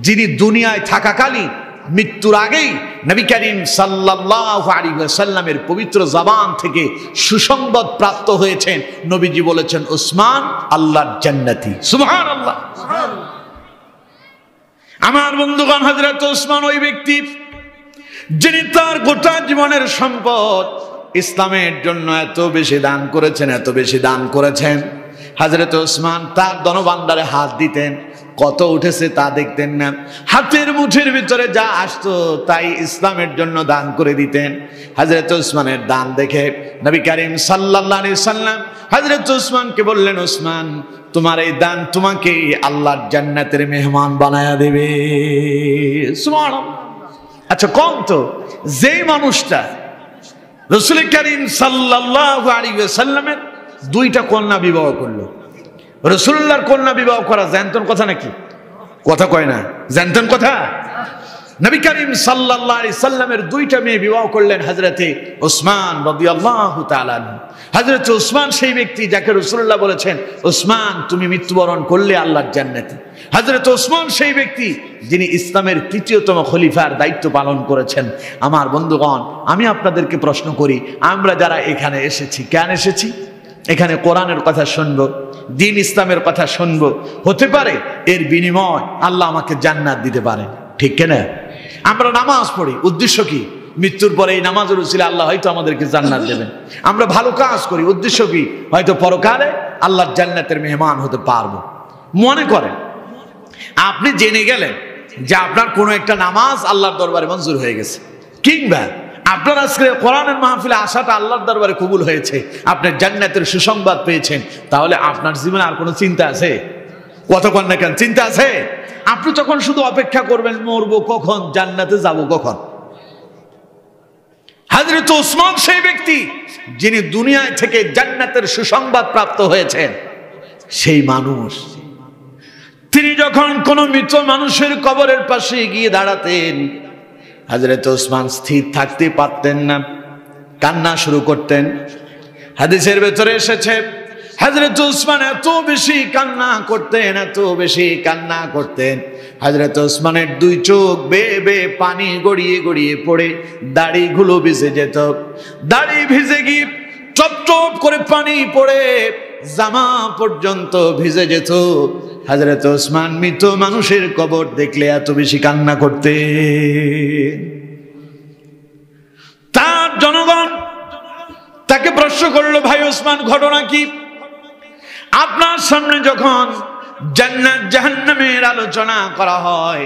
যিনি দুনিয়ায় থাকাকালীন মৃত্যুর আগেই নবী করিম সাল্লাল্লাহু আলাইহি ওয়াসাল্লামের পবিত্র জবান থেকে সুসংবাদ প্রাপ্ত হয়েছেন। নবীজি বলেছেন উসমান আল্লাহর জান্নাতি। সুবহানাল্লাহ। আমার বন্ধুগণ, হযরত উসমান ওই ব্যক্তি যিনি তার গোটা জীবনের সম্পদ ইসলামের জন্য এত বেশি দান করেছেন, এত বেশি দান করেছেন। হযরত উসমান তার ধনভাণ্ডারে হাত দিতেন, কত উঠেছে তা দেখতেন না, হাতের মুঠির ভিতরে যা আসতো তাই ইসলামের জন্য দান করে দিতেন। হযরত উসমানের দান দেখে নবী করিম সাল্লাল্লাহু আলাইহি সাল্লাম হযরত উসমানকে বললেন, উসমান তোমার এই দান তোমাকে আল্লাহর জান্নাতের মেহমান বানায়া দেবে। সুবহানাল্লাহ। আচ্ছা কম তো, যেই মানুষটা রাসূল করিম সাল্লাল্লাহু আলাইহি ওয়াসাল্লামের দুইটা কন্যা বিবাহ করলো, রাসূলুল্লাহর কন্যা বিবাহ করা জানতেন কথা নাকি? কথা কয় না, জানতেন কথা? নবী করিম সাল্লাল্লাহু আলাইহি সাল্লামের দুইটা মেয়ে বিবাহ করলেন হযরতে উসমান রাদিয়াল্লাহু তাআলা আনহু। হযরত উসমান সেই ব্যক্তি যাকে রাসূলুল্লাহ বলেছেন, উসমান তুমি মৃত্যুবরণ করলে আল্লাহর জান্নাতে। হযরত উসমান সেই ব্যক্তি যিনি ইসলামের তৃতীয়তম খলিফার দায়িত্ব পালন করেছেন। আমার বন্ধুগণ, আমি আপনাদেরকে প্রশ্ন করি, আমরা যারা এখানে এসেছি, কেন এসেছি? এখানে কোরআনের কথা শুনবো, দ্বীন ইসলামের কথা শুনবো। হতে পারে এর বিনিময় আল্লাহ আমাকে জান্নাত দিতে পারেন, ঠিক কিনা? আমরা নামাজ পড়ি, উদ্দেশ্য কি? মৃত্যুর পরে এই নামাজের উসিলে আল্লাহ হয়তো আমাদেরকে জান্নাত দেবেন। আমরা ভালো কাজ করি, উদ্দেশ্য কি? হয়তো পরকালে আল্লাহর জান্নাতের মেহমান হতে পারবো। মনে করেন আপনি জেনে গেলেন যে আপনার কোনো একটা নামাজ আল্লাহর দরবারে মঞ্জুর হয়ে গেছে, কিংবা আপনার আজকে কোরআনের মাহফিলে আসাটা আল্লাহর দরবারে কবুল হয়েছে, আপনি জান্নাতের সুসংবাদ পেয়েছেন, তাহলে আপনার জীবনে আর কোনো চিন্তা আছে? কতক্ষণ না কেন চিন্তা আছে? আপনি তখন শুধু অপেক্ষা করবেন মরবো কখন, জান্নাতে যাব কখন। হযরত উসমান সেই ব্যক্তি যিনি দুনিয়ায় থেকে জান্নাতের সুসংবাদ প্রাপ্ত হয়েছেন। সেই মানুষ, তিনি যখন কোন মৃত মানুষের কবরের পাশে গিয়ে দাঁড়াতেন, হযরত উসমান স্থির থাকতে পারতেন না, কান্না শুরু করতেন। হাদিসের ভেতরে এসেছে হযরত উসমান এত বেশি কান্না করতেন, এত বেশি কান্না করতেন, হযরত উসমানের দুই চোখ বেয়ে বেয়ে পানি গড়িয়ে গড়িয়ে পড়ে দাড়িগুলো ভিজে যেত। দাড়ি ভিজে গিয়ে টপ টপ করে পানি পড়ে জামা পর্যন্ত ভিজে যেত। হযরত উসমান মৃত মানুষের কবর দেখলে এত বেশি কান্না করতেন। তার জনগণ তাকে প্রশ্ন করলো, ভাই উসমান ঘটনা কি? আপনার সামনে যখন জান্নাত জাহান্নামের আলোচনা করা হয়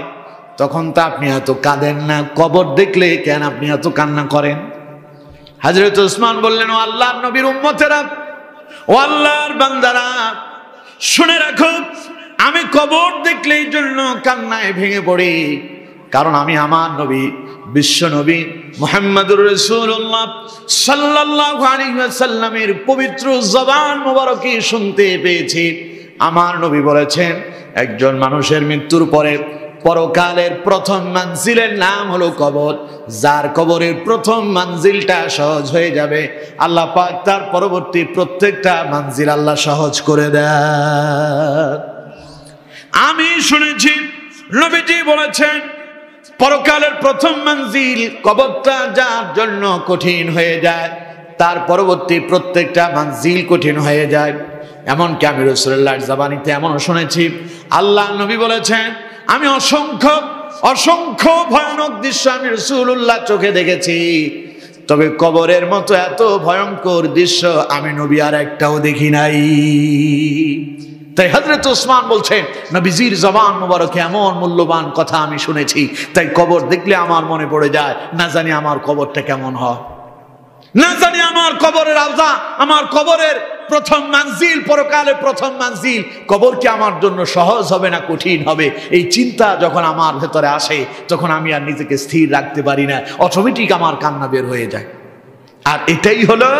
তখন তো আপনি এত কাঁদেন না, কবর দেখলে কেন আপনি এত কান্না করেন? হযরত উসমান বললেন, ও আল্লাহর নবীর উম্মতেরা, ও আল্লাহর বান্দারা, শুনে রাখো, আমি কবর দেখলে এই জন্য কান্নায় ভেঙে পড়ি, কারণ আমি আমার নবী বিশ্ব নবী মুহাম্মদুর রাসূলুল্লাহ সাল্লাল্লাহু আলাইহি ওয়াসাল্লামের পবিত্র জবান মোবারকে শুনতে পেয়েছি। আমার নবী বলেছেন, একজন মানুষের মৃত্যুর পরে পরকালের প্রথম মঞ্জিলের নাম হলো কবর। যার কবরের প্রথম মঞ্জিলটা সহজ হয়ে যাবে, আল্লাহ পাক তার পরবর্তী প্রত্যেকটা মঞ্জিল আল্লাহ সহজ করে দেন। আমি শুনেছি নবীজি বলেছেন, পরকালের প্রথম মঞ্জিল কবরটা যার জন্য কঠিন হয়ে যায়, তার পরবর্তী প্রত্যেকটা মঞ্জিল কঠিন হয়ে যায়। এমনকি আমি রাসূলুল্লাহর জবানিতে এমনও শুনেছি, আল্লাহ নবী বলেছেন, আমি অসংখ্য অসংখ্য ভয়ানক দৃশ্য আমি রাসূলুল্লাহ চোখে দেখেছি, তবে কবরের মতো এত ভয়ঙ্কর দৃশ্য আমি নবী আর একটাও দেখি নাই। তাই হযরত উসমান বলছেন, নবীজির জবান মোবারকে এমন মূল্যবান কথা আমি শুনেছি, তাই কবর দেখলে আমার মনে পড়ে যায়, না জানি আমার কবরটা কেমন হয়, না জানি আমার কবরের আওজা, আমার কবরের প্রথম মঞ্জিল, পরকালের প্রথম মঞ্জিল, কবর কি আমার জন্য সহজ হবে না কঠিন হবে? এই চিন্তা যখন আমার ভেতরে আসে তখন আমি আর নিজেকে স্থির রাখতে পারি না, অটোমেটিক আমার কান্না বের হয়ে যায়। আর এটাই হলো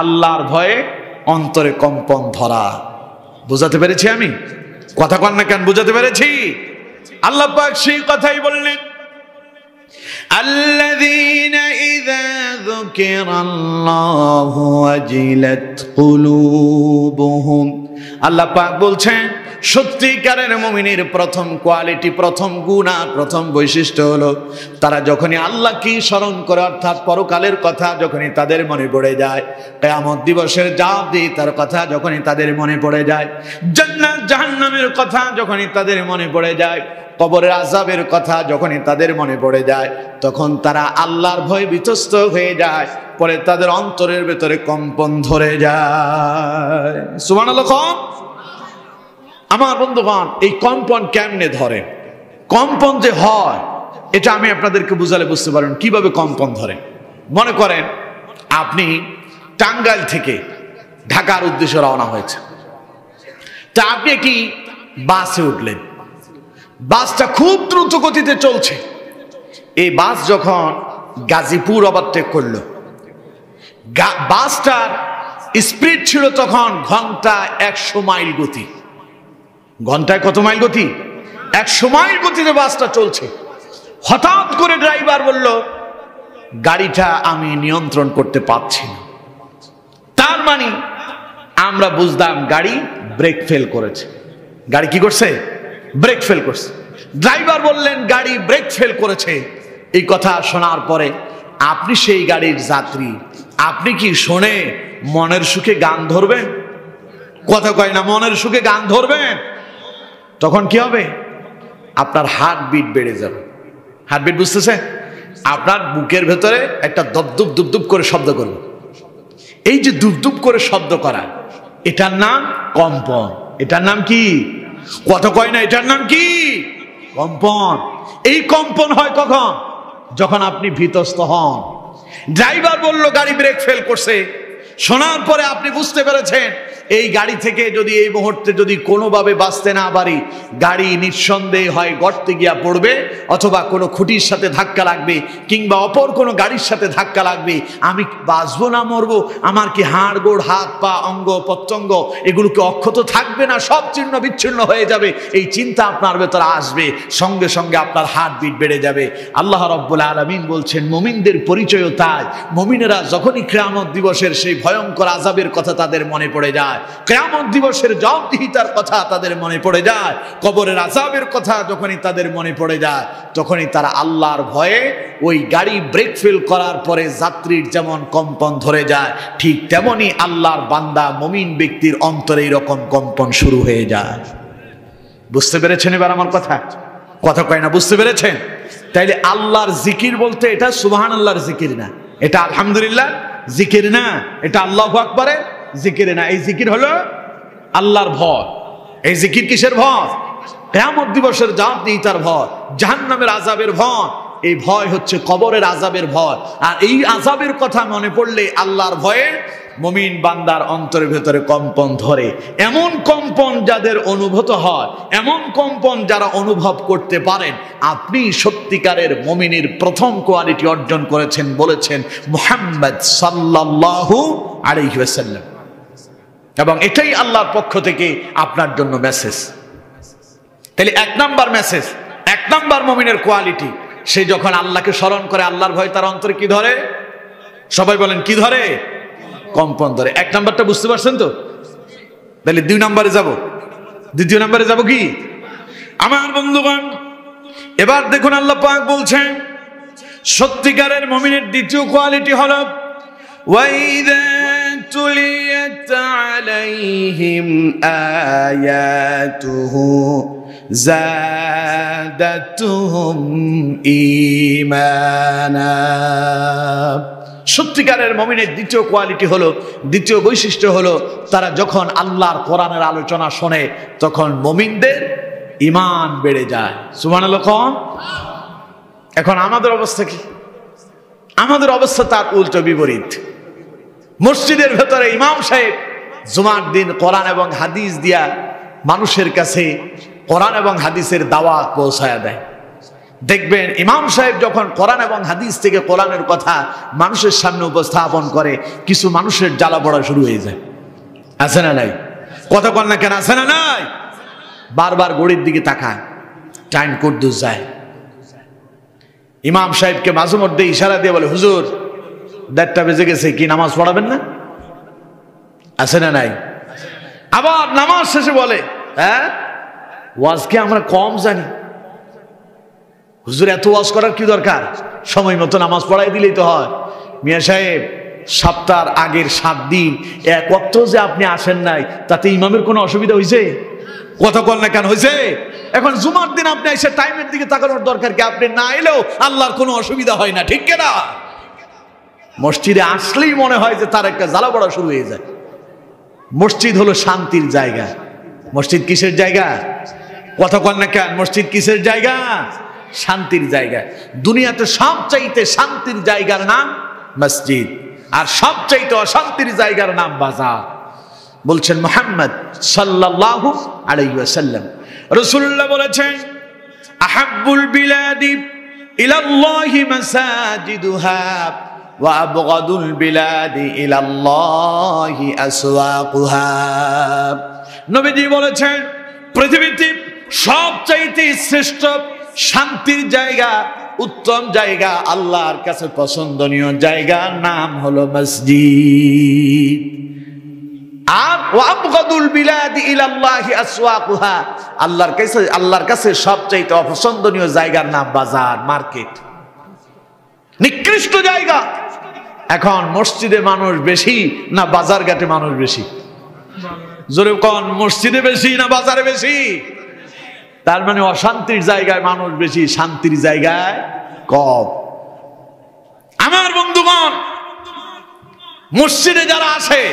আল্লাহর ভয়ে অন্তরে কম্পন ধরা। বুঝাতে পেরেছি আমি? কথা কন না কেন? বুঝাতে পেরেছি? আল্লাহ পাক সেই কথাই বললেন, আল্লাযীনা ইযা যুকিরাল্লাহু ওয়াজিলাত কুলুবুহুম। আল্লাহ পাক বলছেন, সত্যিকারের মুমিনের প্রথম কোয়ালিটি, প্রথম গুণ আর প্রথম বৈশিষ্ট্য হলো তারা যখনই আল্লাহকে স্মরণ করে, অর্থাৎ পরকালের কথা যখনই তাদের মনে পড়ে যায়, কিয়ামত দিবসের জাওয়াবদিহিতার কথা যখনই তাদের মনে পড়ে যায়, জান্নাত জাহান্নামের কথা যখনই তাদের মনে পড়ে যায়, কবরের আযাবের কথা যখনই তাদের মনে পড়ে যায়, তখন তারা আল্লাহর ভয়ে বিতস্ত হয়ে যায়। পরে তাদের অন্তরের ভেতরে কম্পন ধরে যায়। সুবহানাল্লাহ। আমার বন্ধুগণ, এই কম্পন কেমনে ধরে? কম্পন যে হয় এটা আমি আপনাদেরকে বুঝালে বুঝতে পারবেন কিভাবে কম্পন ধরে। মনে করেন আপনি টাঙ্গাইল থেকে ঢাকার উদ্দেশ্যে রওনা হয়েছে, তা আপনি কি বাসে উঠলেন, বাসটা খুব দ্রুত গতিতে চলছে। এই বাস যখন গাজীপুর ওভারটেক করলো, বাসটার স্পিড ছিল তখন ঘন্টায় 100 মাইল গতি। ঘন্টায় কত মাইল গতি? 100 মাইল গতিতে বাসটা চলছে। হঠাৎ করে ড্রাইভার বলল, গাড়িটা আমি নিয়ন্ত্রণ করতে পারছি না। তার মানে আমরা বুঝলাম গাড়ি ব্রেক ফেল করেছে। গাড়ি কি করছে? ব্রেক ফেল করছে। ড্রাইভার বললেন গাড়ি ব্রেক ফেল করেছে। এই কথা শোনার পরে আপনি সেই গাড়ির যাত্রী, আপনি কি শুনে মনের সুখে গান ধরবেন? কথা কয় না, মনের সুখে গান ধরবেন? তখন কি হবে? আপনার হার্টবিট বেড়ে যাবে। হার্টবিট বুঝতেছে? আপনার বুকের ভেতরে একটা দপদপ দুপদুপ করে শব্দ করবে। এই যে দুপদুপ করে শব্দ করা, এটার নাম কম্পন। এটার নাম কি? কথা কয় না, এটার নাম কি? কম্পন। এই কম্পন হয় কখন? যখন আপনি ভীতস্ত হন। ড্রাইভার বলল গাড়ি ব্রেক ফেল করছে, শোনার পরে আপনি বুঝতে পেরেছেন এই গাড়ি থেকে যদি এই মুহূর্তে যদি কোনোভাবে বাঁচতে না পারি, গাড়ি নিঃসন্দেহে হয় গর্তে গিয়া পড়বে, অথবা কোনো খুঁটির সাথে ধাক্কা লাগবে, কিংবা অপর কোনো গাড়ির সাথে ধাক্কা লাগবে। আমি বাঁচবো না মরবো? আমার কি হাড় গোড়, হাত পা, অঙ্গ প্রত্যঙ্গ এগুলোকে অক্ষত থাকবে না? সব ছিন্ন বিচ্ছিন্ন হয়ে যাবে। এই চিন্তা আপনার ভেতরে আসবে, সঙ্গে সঙ্গে আপনার হার্টবিট বেড়ে যাবে। আল্লাহ রাব্বুল আলামিন বলছেন মুমিনদের পরিচয়ও তাই। মুমিনেরা যখনই কিয়ামত দিবসের সেই ভয়ঙ্কর আযাবের কথা তাদের মনে পড়ে যায়, কিয়ামত দিবসের জবাবদিহিতার কথা তাদের মনে পড়ে যায়, কবরের আযাবের কথা যখনই তাদের মনে পড়ে যায়, তখনই তারা আল্লাহর ভয়ে ওই গাড়ি ব্রেক ফেল করার পরে যাত্রীর যেমন কম্পন ধরে যায়, ঠিক তেমনি আল্লাহর বান্দা মুমিন ব্যক্তির অন্তরে এরকম কম্পন শুরু হয়ে যায়। বুঝতে পেরেছেন এবার আমার কথা? কথা কয় না, বুঝতে পেরেছেন? তাইলে আল্লাহর জিকির বলতে এটা সুবহানাল্লাহর জিকির না, এটা আলহামদুলিল্লাহ জিকির না, এটা আল্লাহু আকবারের জিকির না। এই জিকির হলো আল্লাহর ভয়। এই জিকির কিসের ভয়? কিয়ামত দিবসের জবাবদিহিতার ভয়, জাহান্নামের আযাবের ভয়। এই ভয় হচ্ছে কবরের আযাবের ভয়। আর এই আযাবের কথা মনে পড়লে আল্লাহর ভয়ে মুমিন বান্দার অন্তরের ভেতরে কম্পন ধরে। এমন কম্পন যাদের অনুভূত হয়, এমন কম্পন যারা অনুভব করতে পারেন, আপনি সত্যিকারের মুমিনের প্রথম কোয়ালিটি অর্জন করেছেন, বলেছেন মুহাম্মদ সাল্লাল্লাহু আলাইহি ওয়াসাল্লাম। এবং এটাই আল্লাহর পক্ষ থেকে আপনার জন্য মেসেজ। তাহলে 1 নাম্বার মেসেজ, 1 নাম্বার মুমিনের কোয়ালিটি, সে যখন আল্লাহকে স্মরণ করে আল্লাহর ভয় তার অন্তরে কি ধরে? সবাই বলেন কি ধরে? কম্পন ধরে। 1 নাম্বারটা বুঝতে পারছেন তো? তাহলে 2 নাম্বারে যাব। দ্বিতীয় নাম্বারে যাব কি আমার বন্ধুগণ? এবার দেখুন আল্লাহ পাক বলছেন সত্যিকারের মুমিনের দ্বিতীয় কোয়ালিটি হলো ওয়াইদা তুলিয়াত আলাইহিম আয়াতুহু যাদাতুহুম ঈমানা। সত্যিকারের মুমিনের দ্বিতীয় কোয়ালিটি হলো, দ্বিতীয় বৈশিষ্ট্য হলো, তারা যখন আল্লাহর কোরআনের আলোচনা শোনে তখন মুমিনদের ঈমান বেড়ে যায়। সুবহানাল্লাহ। এখন আমাদের অবস্থা কি? আমাদের অবস্থা তার উল্টো বিপরীত। মসজিদের ভেতরে ইমাম সাহেব জুমার দিন কোরআন এবং হাদিস দিয়া মানুষের কাছে কোরআন এবং হাদিসের দাওয়াত পৌঁছায়া দেয়। দেখবেন ইমাম সাহেব যখন কোরআন এবং হাদিস থেকে কোরআনের কথা মানুষের সামনে উপস্থাপন করে, কিছু মানুষের জ্বালা পড়া শুরু হয়ে যায়। আছে না নাই? কথা বল না কেন? আছে না নাই? বারবার ঘড়ির দিকে তাকায়, টাইম কুদ্দুস যায়। ইমাম সাহেবকে মাঝে মধ্যে ইশারা দিয়ে বলে, হুজুর 1:30 বেজে গেছে, কি নামাজ পড়াবেন না? আছে না নাই? আবার নামাজ শেষে বলে, হ্যাঁ ওয়াজকে আমরা কম জানি। হুজুর এত ওয়াজ করার কি দরকার, সময় মতো নামাজ পড়াই দিলেই তো হয়। মিয়া সাহেব, সপ্তাহের আগের 7 দিন এক ওয়াক্ত যে আপনি আসেন নাই, তাতে ইমামের কোনো অসুবিধা হয়েছে? কথা বল না কেন হয়েছে? এখন জুমার দিন আপনি এসে টাইমের দিকে তাকানোর দরকার কি? আপনি না এলেও আল্লাহর কোনো অসুবিধা হয় না, ঠিক কিনা? মসজিদে আসলেই মনে হয় যে তার একটা জ্বালা পড়া শুরু হয়ে যায়। মসজিদ হলো শান্তির জায়গা। মসজিদ কিসের জায়গা? কথা বল না কেন? মসজিদ কিসের জায়গা? শান্তির জায়গা। দুনিয়াতে সবচাইতে শান্তির জায়গার নাম মসজিদ, আর সবচাইতে অশান্তির জায়গার নাম বাজার। বলছেন মুহাম্মদ সাল্লাল্লাহু আলাইহি ওয়াসাল্লাম, রাসূলুল্লাহ বলেছেন, আহাব্বুল বিলাদি ইলাল্লাহি মাসাজিদুহা ওয়া আবগাদুল বিলাদি ইলাল্লাহি আসওয়াকুহা। নবীজি বলেছেন, পৃথিবীতে সবচাইতে শ্রেষ্ঠ শান্তির জায়গা, উত্তম জায়গা, আল্লাহর কাছে পছন্দনীয় জায়গার নাম হলো মসজিদ। আর ওয়াবগাদুল বিলাদি ইলাল্লাহি আসওয়াকুহা, আল্লাহর কাছে সবচাইতে অপছন্দনীয় জায়গার নাম বাজার, মার্কেট, নিকৃষ্ট জায়গা। এখন মসজিদে মানুষ বেশি না বাজার ঘাটে মানুষ বেশি? জোরে কোন, মসজিদে বেশি না বাজারে বেশি? তার মানে অশান্তির জায়গায় মানুষ বেশি, শান্তির জায়গায় কম। আমার বন্ধুগণ, মসজিদে যারা আসে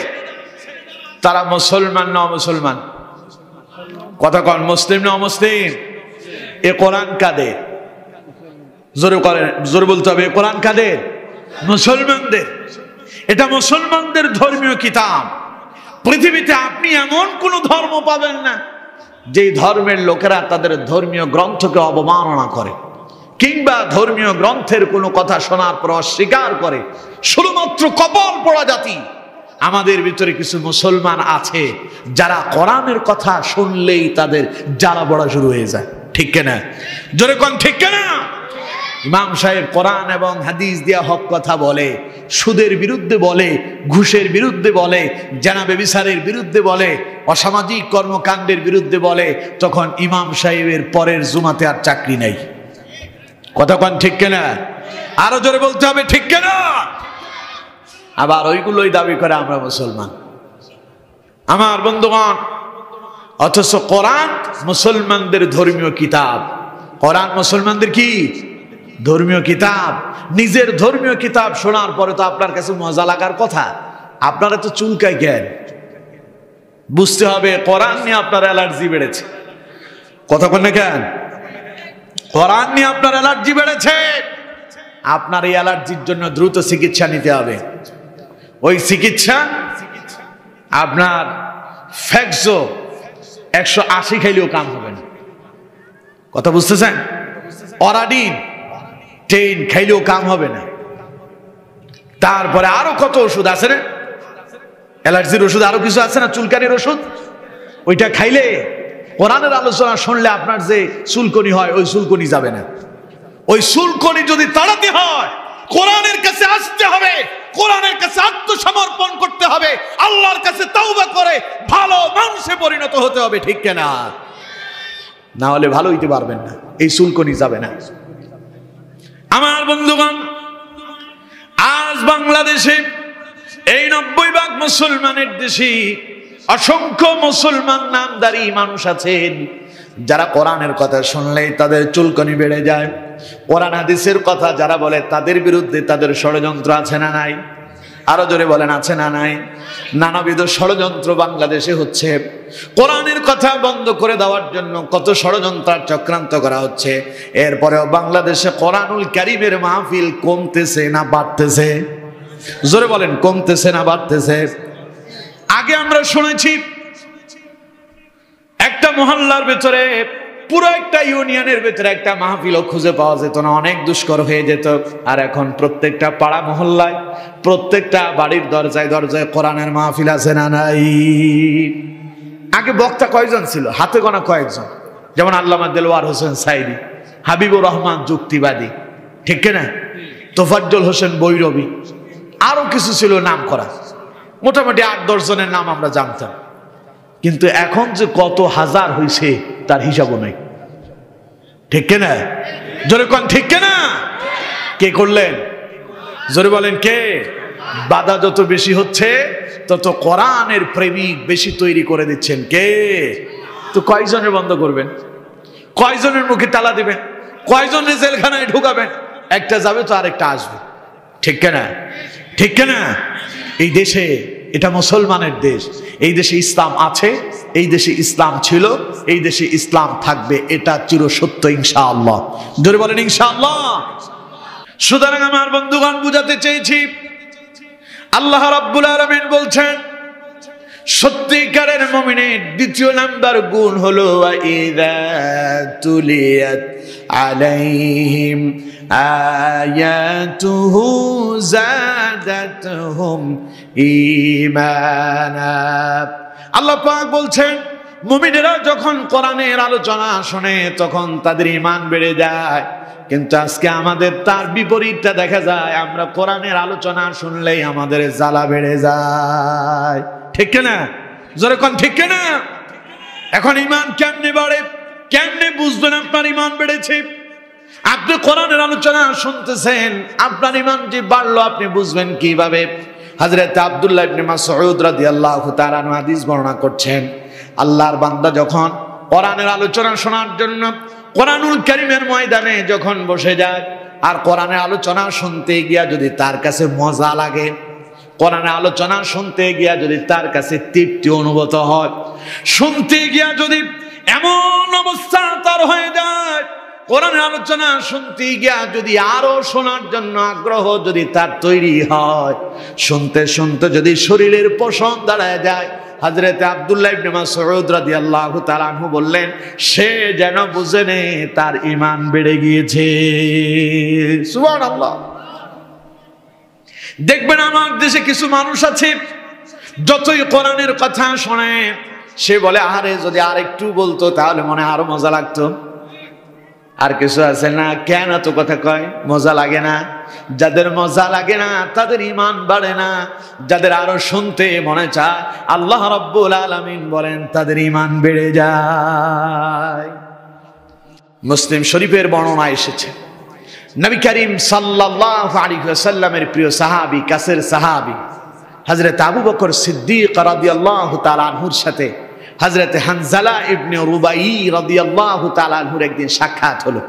তারা মুসলমান না অমুসলমান? কথা কন, মুসলিম না অমুসলিম? এ কোরআন কাদের? জোরে করেন, জোরে বলতে হবে, এ কোরআন কাদের? মুসলমানদের। এটা মুসলমানদের ধর্মীয় কিতাব। পৃথিবীতে আপনি এমন কোন ধর্ম পাবেন না যেই ধর্মের লোকেরা তাদের ধর্মীয় গ্রন্থকে অবমাননা করে কিংবা ধর্মীয় গ্রন্থের কোনো কথা শোনার পর অস্বীকার করে। শুধুমাত্র কপাল পোড়া জাতি আমাদের ভিতরে কিছু মুসলমান আছে যারা কোরআনের কথা শুনলেই তাদের জ্বালা পড়া শুরু হয়ে যায়, ঠিক কিনা? জোরে কোন ঠিক কিনা? ইমাম সাহেব কোরআন এবং হাদিস দিয়া হক কথা বলে, সুদের বিরুদ্ধে বলে, ঘুষের বিরুদ্ধে বলে, জানা ব্যভিচারের বিরুদ্ধে বলে, অসামাজিক কর্মকাণ্ডের বিরুদ্ধে বলে, তখন ইমাম সাহেবের পরের জুমাতে আর চাকরি নাই। কথা কোন ঠিক কিনা? আরো জোরে বলতে হবে, ঠিক কিনা? আবার ওইগুলোই দাবি করে আমরা মুসলমান। আমার বন্ধুগণ, অথচ কোরআন মুসলমানদের ধর্মীয় কিতাব। কোরআন মুসলমানদের কি? ধর্মীয় কিতাব। নিজের ধর্মীয় কিতাব শোনার পরে তো আপনার কাছে মজা লাগার কথা, আপনারা তো চুলকায় জ্ঞান। বুঝতে হবে কোরআন নিয়ে আপনার অ্যালার্জি বেড়েছে। কথা বল না কেন? কোরআন নিয়ে আপনার অ্যালার্জি বেড়েছে। আপনার এই অ্যালার্জির জন্য দ্রুত চিকিৎসা নিতে হবে। ওই চিকিৎসা আপনার ফ্যাক্সো 180 খাইলেও কাম হবে না। কথা বুঝতেছেন? অরাডিন 10 খাইলেও কাম হবে না। তারপরে আরো কত ওষুধ আছে না, অ্যালার্জির ওষুধ, আরো কিছু আছে না, চুলকানির ওষুধ। ওইটা খাইলে, কোরআনের আলোচনা শুনলে আপনার যে চুলকনি হয় ওই চুলকনি যাবে না। ওই চুলকনি যদি তাড়াতে হয় কোরআনের কাছে আসতে হবে, কোরআনের কাছে আত্মসমর্পণ করতে হবে, আল্লাহর কাছে তাওবা করে ভালো মানুষে পরিণত হতে হবে, ঠিক কিনা? না হলে ভালো হইতে পারবেন না, এই চুলকনি যাবে না। আমার বন্ধুগণ, আজ বাংলাদেশে এই 90% মুসলমানের দেশে অসংখ্য মুসলমান নামধারী মানুষ আছেন যারা কোরআনের কথা শুনলেই তাদের চুলকনি বেড়ে যায়। কোরআন হাদিসের কথা যারা বলে তাদের বিরুদ্ধে তাদের ষড়যন্ত্র আছে না নাই? আরো জোরে বলেন, আছে না নাই? নানাবিধ ষড়যন্ত্র বাংলাদেশে হচ্ছে। কোরআনের কথা বন্ধ করে দেওয়ার জন্য কত ষড়যন্ত্র চক্রান্ত করা হচ্ছে। এরপরেও বাংলাদেশে কোরআনুল কারীমের মাহফিল কমতেছে না বাড়তেছে? জোরে বলেন, কমতেছে না বাড়তেছে? আগে আমরা শুনেছি একটা মহল্লার ভেতরে, পুরো একটা ইউনিয়নের ভেতরে একটা মাহফিলও খুঁজে পাওয়া যেত না, অনেক দুষ্কর হয়ে যেত। আর এখন প্রত্যেকটা পাড়া মহল্লায়, প্রত্যেকটা বাড়ির দরজায় দরজায় কোরআনের মাহফিল আছে না নাই? আগে বক্তা কয়জন ছিল? হাতে গোনা কয়েকজন। যেমন আল্লামা দেলোয়ার হোসেন সাইদি, হাবিবুর রহমান যুক্তিবাদী, ঠিক কিনা? তোফাজ্জল হোসেন বৈরবী, আরো কিছু ছিল নাম করা। মোটামুটি 8-10 জনের নাম আমরা জানতাম। কিন্তু এখন যে কত হাজার হয়েছে তার হিসাবও নাই। ঠিক কিনা? জোরে কোন ঠিক কিনা? কে করলেন? জোরে বলেন কে? বাধা যত বেশি হচ্ছে তত কোরআনের প্রেমিক বেশি তৈরি করে দিচ্ছেন কে? তো কয়জনের বন্ধ করবেন? কয়জনের মুখে তালা দিবেন? কয়জনের জেলখানায় ঢুকাবেন? একটা যাবে তো আরেকটা আসবে। ঠিক কিনা? ঠিক কিনা? এই দেশে, এটা মুসলমানের দেশ, এই দেশে ইসলাম আছে, এই দেশে ইসলাম ছিল, এই দেশে ইসলাম থাকবে, এটা চিরসত্য ইনশাআল্লাহ। জোরে বলেন ইনশাআল্লাহ। সুতরাং আমার বন্ধুগণ, বুঝাতে চেয়েছি আল্লাহ রাব্বুল আলামিন বলছেন সত্যিকারের মুমিনের দ্বিতীয় নাম্বার গুণ হলো ইযা তুলিয়াত আলাইহিম আয়াতুহু যাদাতহুম ঈমানা। আল্লাহ পাক বলছেন মুমিনেরা যখন কোরআনের আলোচনা শুনে তখন তাদের ঈমান বেড়ে যায়। কিন্তু আজকে আমাদের তার বিপরীতটা দেখা যায়, আমরা কোরআনের আলোচনা শুনলেই আমাদের জ্বালা বেড়ে যায়। ঠিক না? জোরে কোন ঠিক না? এখন ঈমান কেমনে বাড়ে? কেমনে বুঝবেন আপনার ঈমান বেড়েছে? আপনি কোরআনের আলোচনা শুনতেছেন, আপনার ঈমান যে বাড়লো আপনি বুঝবেন কিভাবে? হযরত আব্দুল্লাহ ইবনে মাসউদ রাদিয়াল্লাহু তাআলা আনহু হাদিস বর্ণনা করছেন, আল্লাহর বান্দা যখন কোরআনের আলোচনা শোনার জন্য কোরআনুল কারীমের ময়দানে যখন বসে যায়, আর কোরআনের আলোচনা শুনতে গিয়া যদি তার কাছে মজা লাগে, কোরআনের আলোচনা শুনতে গিয়া যদি তার কাছে তৃপ্তি অনুভূত হয়, শুনতে গিয়া যদি এমন অবস্থা তার হয়ে যায়, কোরআনের আলোচনা শুনতে গিয়া যদি আরো শোনার জন্য আগ্রহ যদি তার তৈরি হয়, শুনতে শুনতে যদি শরীরের পশম দাঁড়ায় যায়, হযরত আব্দুল্লাহ ইবনে মাসউদ রাদিয়াল্লাহু তাআলা আনহু বললেন সে যেন বুঝে নে তার ঈমান বেড়ে গিয়েছে। সুবহানাল্লাহ। দেখবেন আমার দেশে কিছু মানুষ আছে, যতই কোরআনের কথা শোনে সে বলে আরে যদি আরেকটু বলতো তাহলে মনে আরো মজা লাগতো। আর কিছু আছে না, কেন এত কথা কয়, মজা লাগে না। যাদের মজা লাগে না তাদের ঈমান বাড়ে না, যাদের আরো শুনতে মনে চায় আল্লাহ রাব্বুল আলামিন বলেন তাদের ঈমান বেড়ে যায়। মুসলিম শরীফের বর্ণনা এসেছে, নবী করিম সাল্লাল্লাহু আলাইহি ওয়াসাল্লামের প্রিয় সাহাবী, কাছের সাহাবী হযরত আবু বকর সিদ্দিক রাদিয়াল্লাহু তাআলা আনহুর সাথে হযরত হানজালা ইবনে রুবাই রাদিয়াল্লাহু তাআলা আনহুর একদিন সাক্ষাৎ হলো।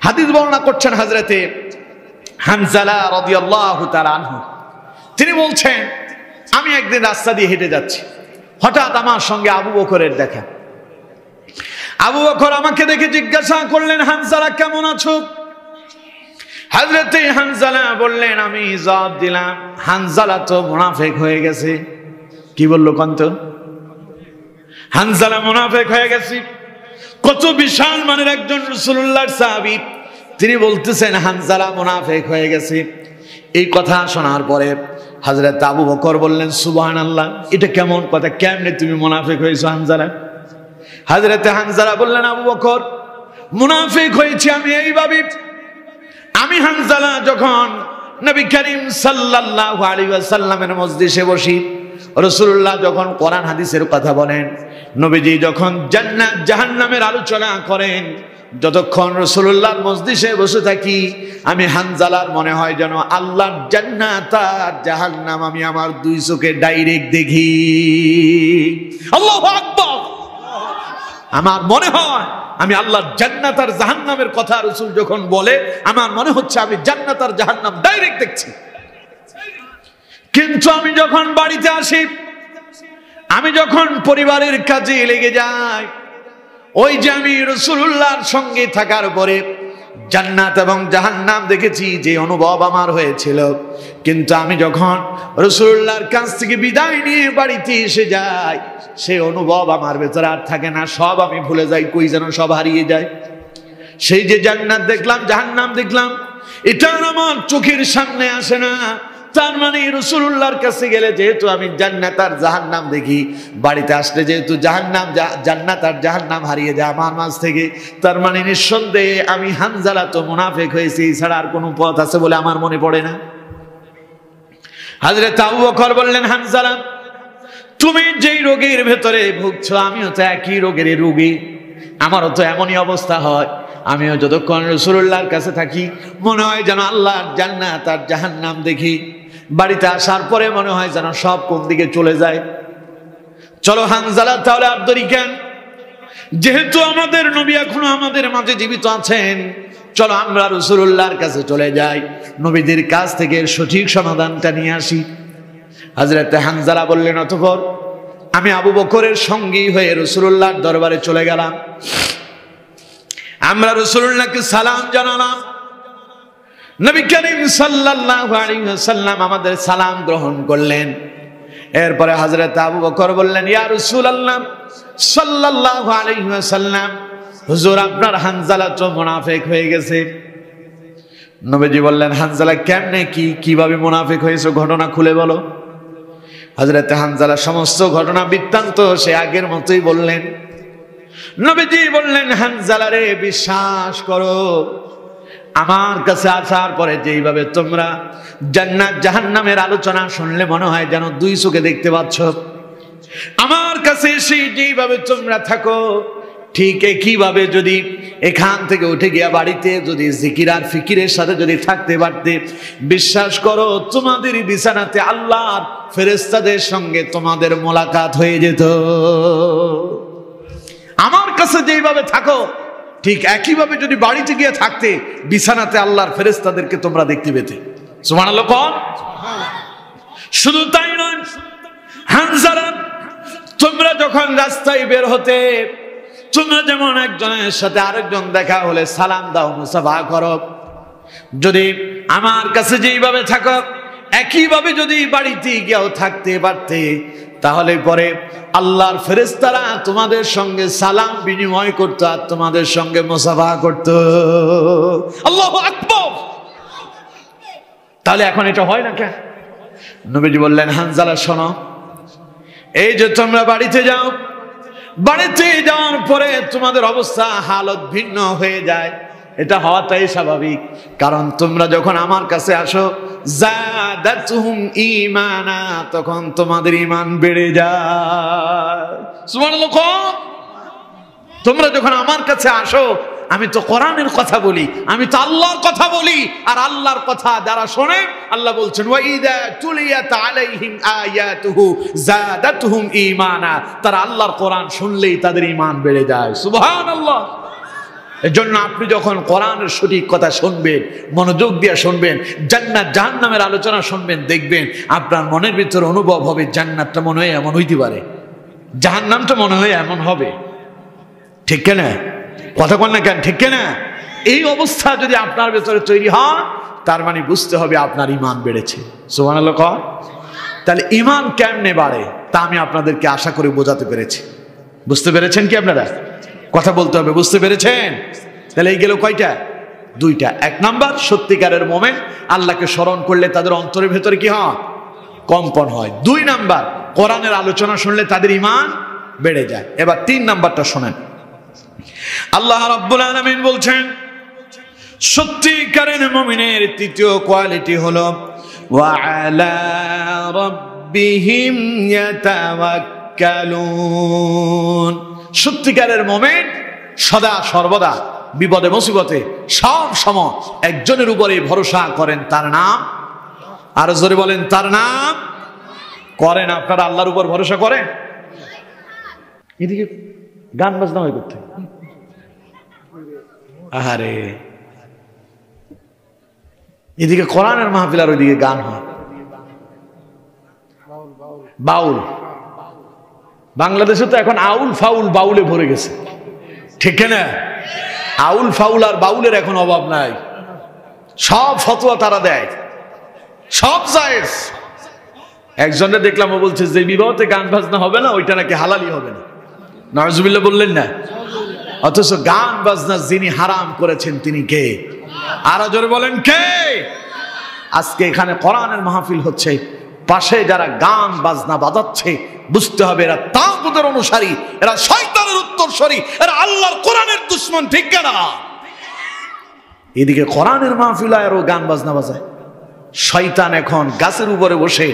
হাদিস বর্ণনা করছেন হযরতে হানজালা রাদিয়াল্লাহু তাআলা আনহু, তিনি বলছেন আমি একদিন রাস্তা দিয়ে হেঁটে যাচ্ছি, হঠাৎ আমার সঙ্গে আবু বকরের দেখা। আবু বকর আমাকে দেখে জিজ্ঞাসা করলেন হানজালা কেমন আছো? হযরতে হানজালা বললেন, আমি জবাব দিলাম হানজালা তো মুনাফিক হয়ে গেছে। কি বললো কন্ত? হানজালা মুনাফিক হয়ে গেছে। কত বিশাল মানের একজন রাসূলুল্লাহর সাহাবী, তিনি বলতেছেন হানজালা মুনাফিক হয়ে গেছে। এই কথা শোনার পরে হযরত আবু বকর বললেন সুবহানাল্লাহ, এটা কেমন কথা, কেমনে তুমি মুনাফিক হয়েছো হানজালা? হযরত হানজালা বললেন আবু বকর মুনাফিক হয়েছি আমি এইভাবে, আমি হানজালা যখন নবী করিম সাল্লাল্লাহু আলাইহি ওয়াসাল্লামের মজলিসে বসি, রাসূলুল্লাহ যখন কোরআন হাদিসের কথা বলেন, নবীজি যখন জান্নাত জাহান্নামের আলোচনা করেন, যতক্ষণ রাসূলুল্লাহর মজলিসে বসে থাকি আমি হানজালার মনে হয় যেন আল্লাহর জান্নাত আর জাহান্নাম আমি আমার দুই চোখে ডাইরেক্ট দেখি। আল্লাহু আকবার। আমার মনে হয় আমি আল্লাহর জান্নাত আর জাহান্নামের কথা রাসূল যখন বলে আমার মনে হচ্ছে আমি জান্নাত আর জাহান্নাম ডাইরেক্ট দেখছি। কিন্তু আমি যখন বাড়িতে আসি, আমি যখন পরিবারের কাজে লেগে যাই, ওই যে আমি রাসূলুল্লাহর সঙ্গে থাকার পরে জান্নাত এবং জাহান্নাম দেখেছি, যে অনুভব আমার হয়েছিল, কিন্তু আমি যখন রাসূলুল্লাহর কাছ থেকে বিদায় নিয়ে বাড়িতে এসে যাই, সেই অনুভব আমার ভেতরে আর থাকে না, সব আমি ভুলে যাই, কই যেন সব হারিয়ে যায়। সেই যে জান্নাত দেখলাম জাহান্নাম দেখলাম এটা আমার চোখের সামনে আসে না। তার মানে রাসূলুল্লাহর কাছে গেলে যেহেতু আমি জান্নাত আর জাহান্নাম দেখি, বাড়িতে আসলে যেহেতু জান্নাত আর জাহান্নাম হারিয়ে যায় আমার মাঝ থেকে, তার মানে নিঃসন্দেহে আমি হানজালা তো মুনাফিক হয়েছি, ছাড়া আর কোনো পথ আছে বলে আমার মনে পড়ে না। হযরত আবু বকর বললেন হানজালা তুমি যেই রোগের ভেতরে ভুগছো আমিও তো একই রোগের রোগী, আমারও তো এমনই অবস্থা হয়। আমিও যতক্ষণ রাসূলুল্লাহর কাছে থাকি মনে হয় যেন আল্লাহর জান্নাত আর জাহান্নাম দেখি, বাড়িতে আসার পরে মনে হয় যেন সব কোন দিকে চলে যায়। চলো হানজালা তাহলে আর দেরি কেন, যেহেতু আমাদের নবী এখনো আমাদের মাঝে জীবিত আছেন, চলো আমরা রাসূলুল্লাহর কাছে চলে যাই, নবীদের কাছ থেকে সঠিক সমাধানটা নিয়ে আসি। হযরত হানজালা বললেন, অতঃপর আমি আবু বকরের সঙ্গী হয়ে রাসূলুল্লাহর দরবারে চলে গেলাম। আমরা রাসূলুল্লাহকে সালাম জানালাম। নবী করিম সাল্লাল্লাহু আলাইহি ওয়াসাল্লাম আমাদের সালাম গ্রহণ করলেন। এরপরে হযরত আবু বকর বললেন, ইয়া রাসূলুল্লাহ সাল্লাল্লাহু আলাইহি ওয়াসাল্লাম, হুজুর আপনার হানজালা তো মুনাফিক হয়ে গেছে। নবীজি বললেন, হানজালা কেমনে, কিভাবে মুনাফিক হয়েছে, ঘটনা খুলে বলো। হযরত হানজালা সমস্ত ঘটনা বৃত্তান্ত সে আগের মতোই বললেন। নবীজি বললেন, হানজালা রে, বিশ্বাস করো, আমার কাছে আসার পরে যেইভাবে তোমরা জান্নাত জাহান্নামের আলোচনা শুনলে মনে হয় যেন দুই চোখে দেখতে পাচ্ছ, আমার কাছে এসে যেইভাবে তোমরা থাকো ঠিক একইভাবে যদি এখান থেকে উঠে গিয়া বাড়িতে যদি জিকির আর ফিকিরের সাথে যদি থাকতে পারতে, বিশ্বাস করো তোমাদের বিছানাতে আল্লাহর ফেরেশতাদের সঙ্গে তোমাদের মোলাকাত হয়ে যেত। আমার কাছে যেইভাবে থাকো ঠিক একইভাবে যদি বাড়িতে গিয়ে থাকতে, বিছানাতে আল্লাহর ফেরেশতাদেরকে তোমরা দেখতে পেতে। সুবহানাল্লাহ। শুধু তাই নয়, হানজালা তোমরা যখন রাস্তায় বের হতে, তোমরা যেমন একজনের সাথে আরেকজন দেখা হলে সালাম দাও, মুসাফা করো, যদি আমার কাছে যেইভাবে থাকো একইভাবে যদি বাড়িতে গিয়েও থাকতে পারতে, তাহলে পরে আল্লাহর ফেরেশতারা তোমাদের সঙ্গে সালাম বিনিময় করতো আর তোমাদের সঙ্গে মুসাফা করতো। আল্লাহু আকবার। তাহলে এখন এটা হয় না কেন? নবীজি বললেন, হানজালা শোনো, এই যে তোমরা বাড়িতে যাও, বাড়িতে যাওয়ার পরে তোমাদের অবস্থা হালত ভিন্ন হয়ে যায়, এটা হওয়াটাই স্বাভাবিক, কারণ তোমরা যখন আমার কাছে আসো যাদাতুহুম ঈমানা, তখন তোমাদের ঈমান বেড়ে যায়। সুবহানাল্লাহ। তোমরা যখন আমার কাছে আসো, আমি তো কোরআনের কথা বলি, আমি তো আল্লাহর কথা বলি, আর আল্লাহর কথা যারা শোনে, আল্লাহ বলছেন ওয়া ইযা তুলিয়াত আলাইহিম আয়াতুহু যাদাতুহুম ঈমানা, তারা আল্লাহর কোরআন শুনলেই তাদের ঈমান বেড়ে যায়। সুবহানাল্লাহ। এজন্য আপনি যখন কোরআনের সঠিক কথা শুনবেন, মনোযোগ দিয়ে শুনবেন, জান্নাত জাহান্নামের আলোচনা শুনবেন, দেখবেন আপনার মনের ভিতর অনুভব হবে জান্নাতটা মনে হয় এমন হইতে পারে, জাহান্নামটা মনে হয় এমন হবে। ঠিক কিনা? কথা বল না কেন? ঠিক কিনা? এই অবস্থা যদি আপনার ভেতরে তৈরি হয়, তার মানে বুঝতে হবে আপনার ঈমান বেড়েছে। সুবহানাল্লাহ। তাহলে ঈমান কেমনে বাড়ে তা আমি আপনাদেরকে আশা করে বোঝাতে পেরেছি। বুঝতে পেরেছেন কি আপনারা? কথা বলতে হবে, বুঝতে পেরেছেন? তাহলে এই গেল কয়টা? দুইটা। এক নাম্বার, সত্যিকারের মুমিন আল্লাহকে স্মরণ করলে তাদের অন্তরের ভেতরে কি হয়? কম্পন হয়। দুই নাম্বার, কোরআনের আলোচনা শুনলে তাদের ঈমান বেড়ে যায়। এবার তিন নাম্বারটা শোনেন। আল্লাহ রাব্বুল আলামিন বলছেন, সত্যিকারের মুমিনের তৃতীয় কোয়ালিটি হলো ওয়া আলা রাব্বিহিম ইয়াতাওয়াক্কালুন। সত্যিকারের মুমিন সদা সর্বদা বিপদে মুসিবতে সব সময় একজনের উপরে ভরসা করেন, তার নাম, আরো জোরে বলেন, তার নাম। করেন? আপনারা আল্লাহর উপর ভরসা করেন? এদিকে গান বাজনা হয় করতে, আহারে এদিকে কোরআনের মাহফিল আর ওইদিকে গান হয়। বাউল, বাংলাদেশে তো এখন আউল ফাউল বাউলে ভরে গেছে, ঠিক না? আউল ফাউল আর বাউলের এখন অভাব নাই, সব ফতোয়া তারা দেয়, সব জায়েজ। একজনের দেখলাম ও বলছে যে বিবাহতে গান বাজনা হবে না, ওইটা নাকি হালালি হবে না। নাউজুবিল্লাহ বললেন না? অথচ গান বাজনা যিনি হারাম করেছেন তিনি কে? আরো জোরে বলেন কে? আজকে এখানে কোরআনের মাহফিল হচ্ছে, পাশে যারা গান বাজনা বাজাচ্ছে, বুঝতে হবে এরা তাগুতের অনুসারী, এরা শয়তানের উত্তরসূরি, এরা আল্লাহর কোরআনের দুশমন, ঠিক না? এদিকে কোরআনের মাহফিল আর ও গান বাজনা বাজায়। শয়তান এখন গাছের উপরে বসে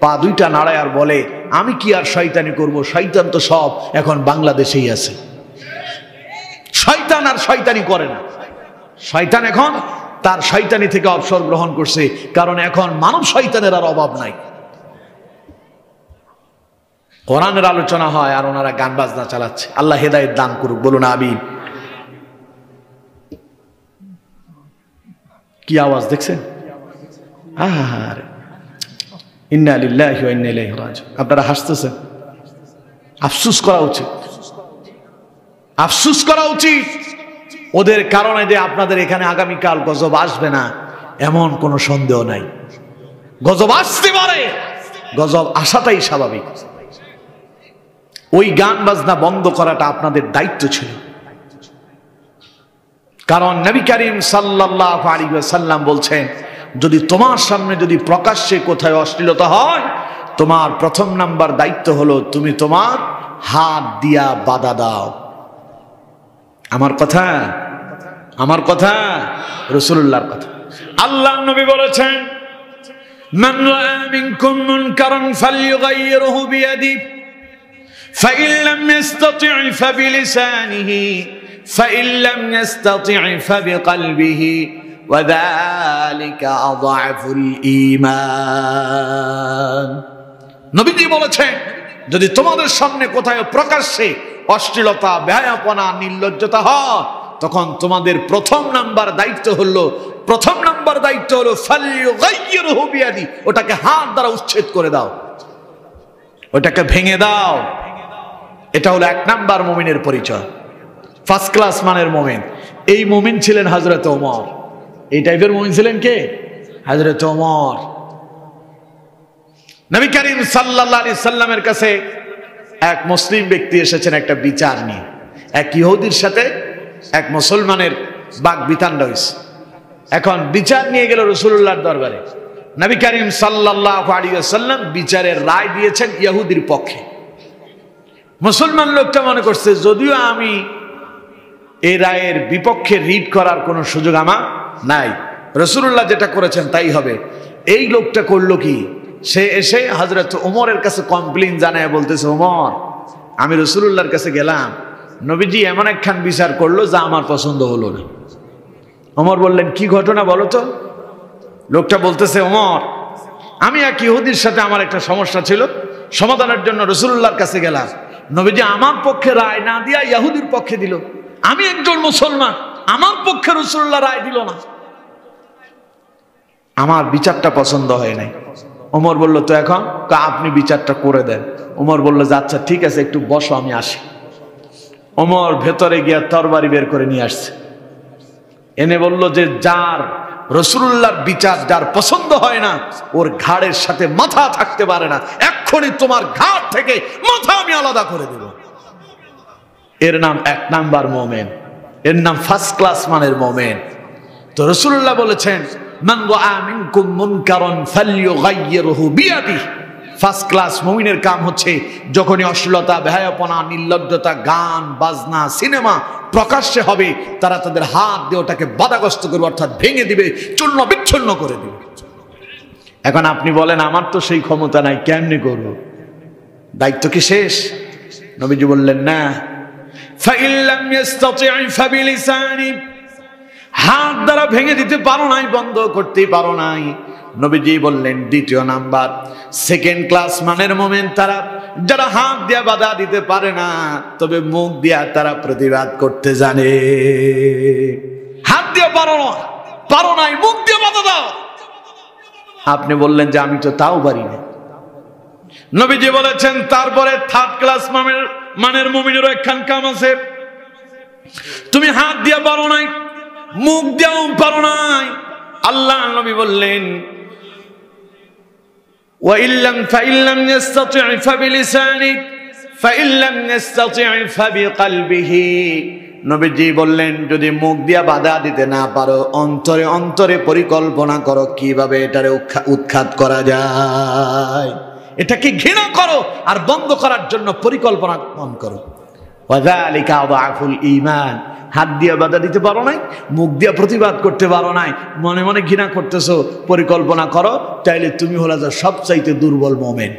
পা দুইটা নাড়ায় আর বলে আমি কি আর শয়তানি করব, শয়তান তো সব এখন বাংলাদেশেই আছে। শয়তান আর শয়তানি করে না, শয়তান এখন তার শয়তানি থেকে অবসর গ্রহণ করছে, কারণ এখন মানব শয়তানের আর অভাব নাই। কোরআনের আলোচনা হয় আর ওনারা গান বাজনা চালাচ্ছে। আল্লাহ হেদায়েত দান করুক, বলুন আমিন। কি আওয়াজ দেখছেন? আরে ইন্না লিল্লাহি ওয়া ইন্না ইলাইহি রাজিউন। আপনারা হাসতেছেন, আফসোস করা উচিত, আফসোস করা উচিত। ওদের কারণে যে আপনাদের এখানে আগামীকাল গজব আসবে না এমন কোনো সন্দেহ নাই। গজব আসতে পারে, গজব আসাটাই স্বাভাবিক। ওই গান বাজনা বন্ধ করাটা আপনাদের দায়িত্ব ছিল, কারণ নবী করিম সাল্লাল্লাহু আলাইহি ওয়াসাল্লাম বলছেন, যদি তোমার সামনে যদি প্রকাশ্যে কোথায় অশ্লীলতা হয়, তোমার প্রথম নাম্বার দায়িত্ব হলো তুমি তোমার হাত দিয়া বাধা দাও। আমার কথা, আমার কথা, রাসূলুল্লাহর কথা। আল্লাহর নবী বলেছেন, মান রাআ মিনকুম মুনকারান ফালইয়ুগাইয়িরহু বিয়াদিহি ফাইন লাম ইসতাতি' ফাবিলিসানিহি ফাইন লাম ইসতাতি' ফাবিকলবিহি ওয়া যালিকা আযআফুল ঈমান। নবীজি বলেছেন, যদি তোমাদের সামনে কোথায় প্রকাশ্যে অশ্লীলতা, বেহায়াপনা, নির্লজ্জতা হয়, তখন তোমাদের প্রথম নাম্বার দায়িত্ব হলো ফালইয়ুগাইয়িরহু বিয়াদি, ওটাকে হাত দ্বারা উচ্ছেদ করে দাও, ওটাকে ভেঙে দাও। এটা হলো এক নাম্বার মুমিনের পরিচয়, ফার্স্ট ক্লাস মানের মুমিন। এই মুমিন ছিলেন হযরত ওমর। এই টাইপের মুমিন ছিলেন কে? হযরত ওমর। নবী করিম সাল্লাল্লাহু আলাইহি সাল্লামের কাছে এক মুসলিম ব্যক্তি এসেছেন একটা বিচার নিয়ে। এক ইহুদির সাথে এক মুসলমানের বাকবিতণ্ডা হয়েছে। এখন বিচার নিয়ে গেল রাসূলুল্লাহর দরবারে। নবী করিম সাল্লাল্লাহু আলাইহি ওয়াসাল্লাম বিচারের রায় দিয়েছেন ইহুদির পক্ষে। মুসলমান লোকটা মনে করছে, যদিও আমি এই রায়ের বিপক্ষে রিট করার কোনো সুযোগ আমার নাই, রাসূলুল্লাহ যেটা করেছেন তাই হবে। এই লোকটা করলো কি, সে এসে হযরত ওমরের কাছে কমপ্লেইন জানায় বলতেছে, ওমর, আমি রাসূলুল্লাহর কাছে গেলাম, নবীজি এমন একখান বিচার করলো যা আমার পছন্দ হলো না। ওমর বললেন, কি ঘটনা বলো তো? লোকটা বলতেছে, ওমর, আমি এক ইহুদির সাথে আমার একটা সমস্যা ছিল, সমাধানের জন্য রাসূলুল্লাহর কাছে গেলাম, নবীজি আমার পক্ষে রায় না দিয়া ইহুদির পক্ষে দিল। আমি একজন মুসলমান, আমার পক্ষে রাসূলুল্লাহ রায় দিল না, আমার বিচারটা পছন্দ হয় নাই। ওমর বলল, তো এখন আপনি বিচারটা করে দেন। ওমর বলল যে আচ্ছা ঠিক আছে, একটু বসো, আমি আসি। ওমর ভেতরে গিয়া তরবারি বের করে নিয়ে আসছে, এনে বলল যে যার রাসূলুল্লাহর বিচার যার পছন্দ হয় না, ওর ঘাড়ের সাথে মাথা থাকতে পারে না, এক্ষুনি তোমার ঘাড় থেকে মাথা আমি আলাদা করে দেব। এর নাম এক নাম্বার মুমিন, এর নাম ফার্স্ট ক্লাস মানের মুমিন। তো রাসূলুল্লাহ বলেছেন, মান রাআ মিনকুম মুনকারান ফালইয়ুগাইয়িরহু বিয়াদিহি। ফার্স্ট ক্লাস মুমিনের কাম হচ্ছে, যখনই অশ্লীলতা, বেহায়াপনা, নির্লজ্জতা, গান বাজনা, সিনেমা প্রকাশ্যে হবে, তারা তাদের হাত দিয়ে ওটাকে বাধাগ্রস্ত করবে, অর্থাৎ ভেঙে দিবে, চূর্ণ বিচ্ছিন্ন করে দিবে। এখন আপনি বলেন, আমার তো সেই ক্ষমতা নাই, কেমনি করব? দায়িত্ব কি শেষ? নবীজি বললেন, না, ফাইন লাম ইসতাতি' ফাবিলিসানি, হাত দ্বারা ভেঙে দিতে পারো নাই, বন্ধ করতে পারো নাই। নবীজি বললেন, দ্বিতীয় নাম্বার, সেকেন্ড ক্লাস মানের মুমিন তারা, যারা হাত দিয়া বাধা দিতে পারে না, তবে মুখ দিয়া তারা প্রতিবাদ করতে জানে। হাত দিয়া পারো নাই, মুখ দিয়ে বাধা দাও। আপনি বললেন যে আমি তো তাও পারি না। নবীজি বলেছেন, তারপরে থার্ড ক্লাস মানের মুমিনেরও একখান কাম আছে, তুমি হাত দিয়া পারো নাই, মুখ দিয়েও পারো নাই। আল্লাহ নবী বললেন, ফাইন লাম ইসতাতি' ফাবিলিসানি ফাইন লাম ইসতাতি' ফাবিকলবিহি। নবীজি বললেন, যদি মুখ দিয়া বাধা দিতে না পারো, অন্তরে অন্তরে পরিকল্পনা করো কিভাবে এটারে উৎখাত করা যায়, এটাকে ঘৃণা করো আর বন্ধ করার জন্য পরিকল্পনা করো। ওয়া যালিকা আযআফুল ঈমান। হাত দিয়া বাধা দিতে পারো নাই, মুখ দিয়া প্রতিবাদ করতে পারো নাই, মনে মনে ঘৃণা করতেছো, পরিকল্পনা করো, তাইলে তুমি হলো সবচাইতে দুর্বল মুমিন।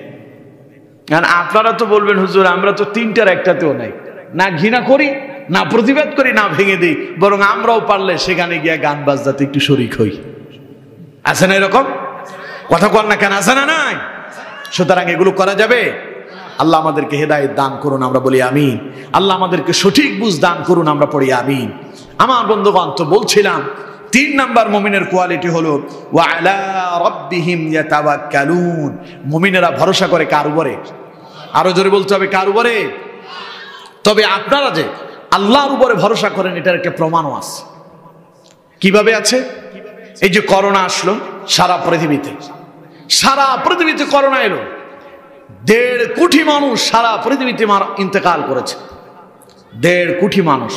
কারণ আপনারা তো বলবেন হুজুর আমরা তো তিনটার একটাতেও নাই, না ঘৃণা করি, না প্রতিবাদ করি, না ভেঙে দিই, বরং আমরাও পারলে সেখানে গিয়ে গান বাজনাতে একটু শরিক হই। আছে না এরকম কথা? কর না কেন? আছে না নাই? সুতরাং এগুলো করা যাবে। আল্লাহ আমাদেরকে হেদায়েত দান করুন, আমরা বলি আমিন। আল্লাহ আমাদেরকে সঠিক বুঝ দান করুন, আমরা পড়ি আমিন। আমার বন্ধুগণ, তো বলছিলাম 3 নাম্বার মুমিনের কোয়ালিটি হলো ওয়া আলা রাব্বিহিম ইয়াতাওয়াক্কালুন। মুমিনেরা ভরসা করে কার উপরে? আরো জোরে বলতে হবে, কার উপরে? তবে আপনারা যে আল্লাহর উপরে ভরসা করেন এটার একটা প্রমাণও আছে। কিভাবে আছে? এই যে করোনা আসলো সারা পৃথিবীতে করোনা এলো, 1.5 কোটি মানুষ সারা পৃথিবীতে ইন্তেকাল করেছে। 1.5 কোটি মানুষ,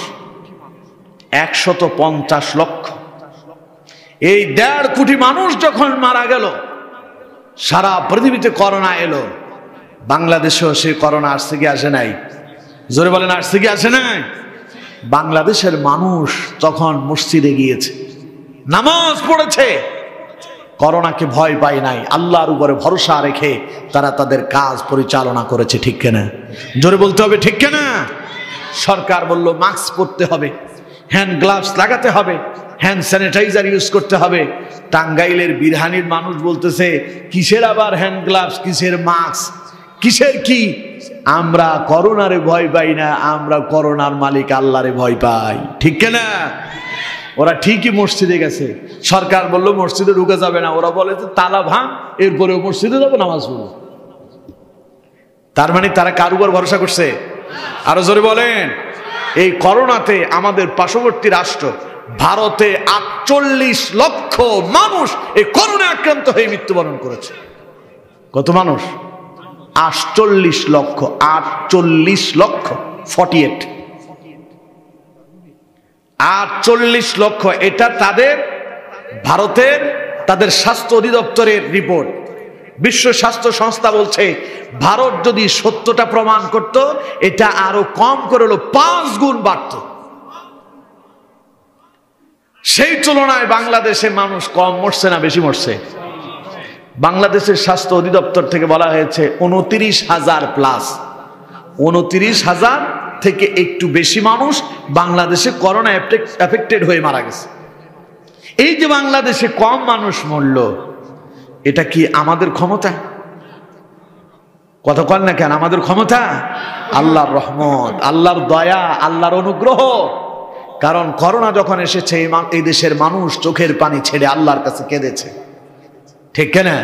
150 লক্ষ। এই 1.5 কোটি মানুষ যখন মারা গেল, সারা পৃথিবীতে করোনা এলো, বাংলাদেশেও সে করোনা আসছে কি আসে নাই? জোরে বলেন, আসছে কি আসে নাই? বাংলাদেশের মানুষ তখন মসজিদে গিয়েছে, নামাজ পড়েছে, করোনাকে ভয় পায় নাই, আল্লাহর উপরে ভরসা রেখে তারা তাদের কাজ পরিচালনা করেছে। ঠিক কিনা? জোরে বলতে হবে, ঠিক কিনা? সরকার বলল মাস্ক পরতে হবে, হ্যান্ড গ্লাভস লাগাতে হবে, হ্যান্ড স্যানিটাইজার ইউজ করতে হবে। টাঙ্গাইলের বিরহানির মানুষ বলতেছে কিসের আবার হ্যান্ড গ্লাভস, কিসের মাস্ক, কিসের কি? আমরা করোনারে ভয় পাই না, আমরা করোনার মালিক আল্লাহরে ভয় পাই। ঠিক কিনা? ওরা ঠিকই মসজিদে গেছে, সরকার বলল মসজিদে ঢুকে যাবে না, ওরা বলে যে তালা ভাঙ, এরপরেও মসজিদে যাবো, নামাজ পড়বো। তার মানে তারা কার উপর ভরসা করছে? আরো জোরে বলেন। এই করোনাতে আমাদের পার্শ্ববর্তী রাষ্ট্র ভারতে 48 লক্ষ মানুষ এই করোনা আক্রান্ত হয়ে মৃত্যুবরণ করেছে। কত মানুষ? 48 লক্ষ। 48 লক্ষ 48 লক্ষ। এটা তাদের ভারতের তাদের স্বাস্থ্য অধিদপ্তরের রিপোর্ট। বিশ্ব স্বাস্থ্য সংস্থা বলছে ভারত যদি সত্যটা প্রমাণ করত, এটা আরো কম করে হলো 5 গুণ বাড়ত। সেই তুলনায় বাংলাদেশে মানুষ কম মরছে না বেশি মরছে? বাংলাদেশের স্বাস্থ্য অধিদপ্তর থেকে বলা হয়েছে 29,000 প্লাস, 29,000 থেকে একটু বেশি মানুষ বাংলাদেশে করোনা এফেক্টেড হয়ে মারা গেছে। এই যে বাংলাদেশে কম মানুষ মরল, এটা কি আমাদের ক্ষমতা? কথা কন না কেন? আমাদের ক্ষমতা? আল্লাহর রহমত, আল্লাহর দয়া, আল্লাহর অনুগ্রহ। কারণ করোনা যখন এসেছে এই দেশের মানুষ চোখের পানি ছেড়ে আল্লাহর কাছে কেঁদেছে। ঠিক কিনা?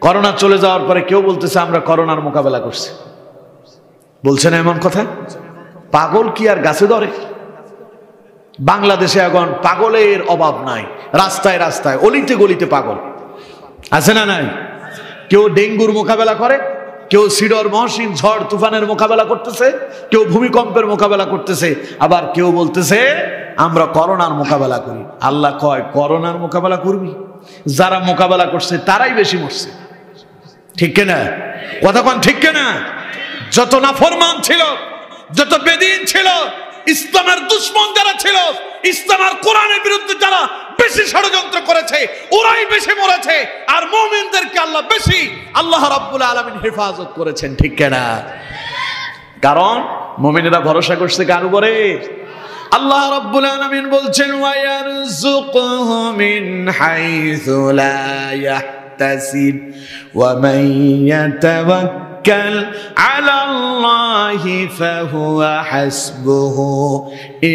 করোনা চলে যাওয়ার পরে কেউ বলতেছে আমরা করোনার মোকাবেলা করছি, বলছে না এমন কথা? পাগল কি আর গাছে ধরে? বাংলাদেশে এখন পাগলের অভাব নাই, রাস্তায় রাস্তায় অলিতে গলিতে পাগল আছে না নাই? কেউ ডেঙ্গুর মোকাবেলা করে, কেউ সিডর মহসিন ঝড় তুফানের মোকাবেলা করতেছে, কেউ ভূমিকম্পের মোকাবেলা করতেছে, আবার কেউ বলতেছে আমরা করোনার মোকাবেলা করি। আল্লাহ কয় করোনার মোকাবেলা করবি? যারা মোকাবেলা করছে তারাই বেশি মরছে। ঠিক কিনা? কথা কন ঠিক কিনা? যত নাফরমান ছিল, যত বেদিন ছিল, ইসলামের দুশ্মন যারা ছিল, ইসলাম আর কোরআনের বিরুদ্ধে যারা বেশি ষড়যন্ত্র করেছে, ওরাই বেশি মরেছে। আর মুমিনদেরকে আল্লাহ বেশি, আল্লাহ রাব্বুল আলামিন হেফাজত করেছেন। ঠিক কিনা? কারণ মুমিনেরা ভরসা করছে কার উপরে? আল্লাহ রাব্বুল আলামিন বলছেন ওয়া ইয়ারযুকুহু মিন হাইসু লা ইয়াহতাসিব ওয়া মান ইয়াতাওয়াক্কাল আলাল্লাহি ফাহুয়া হাসবুহু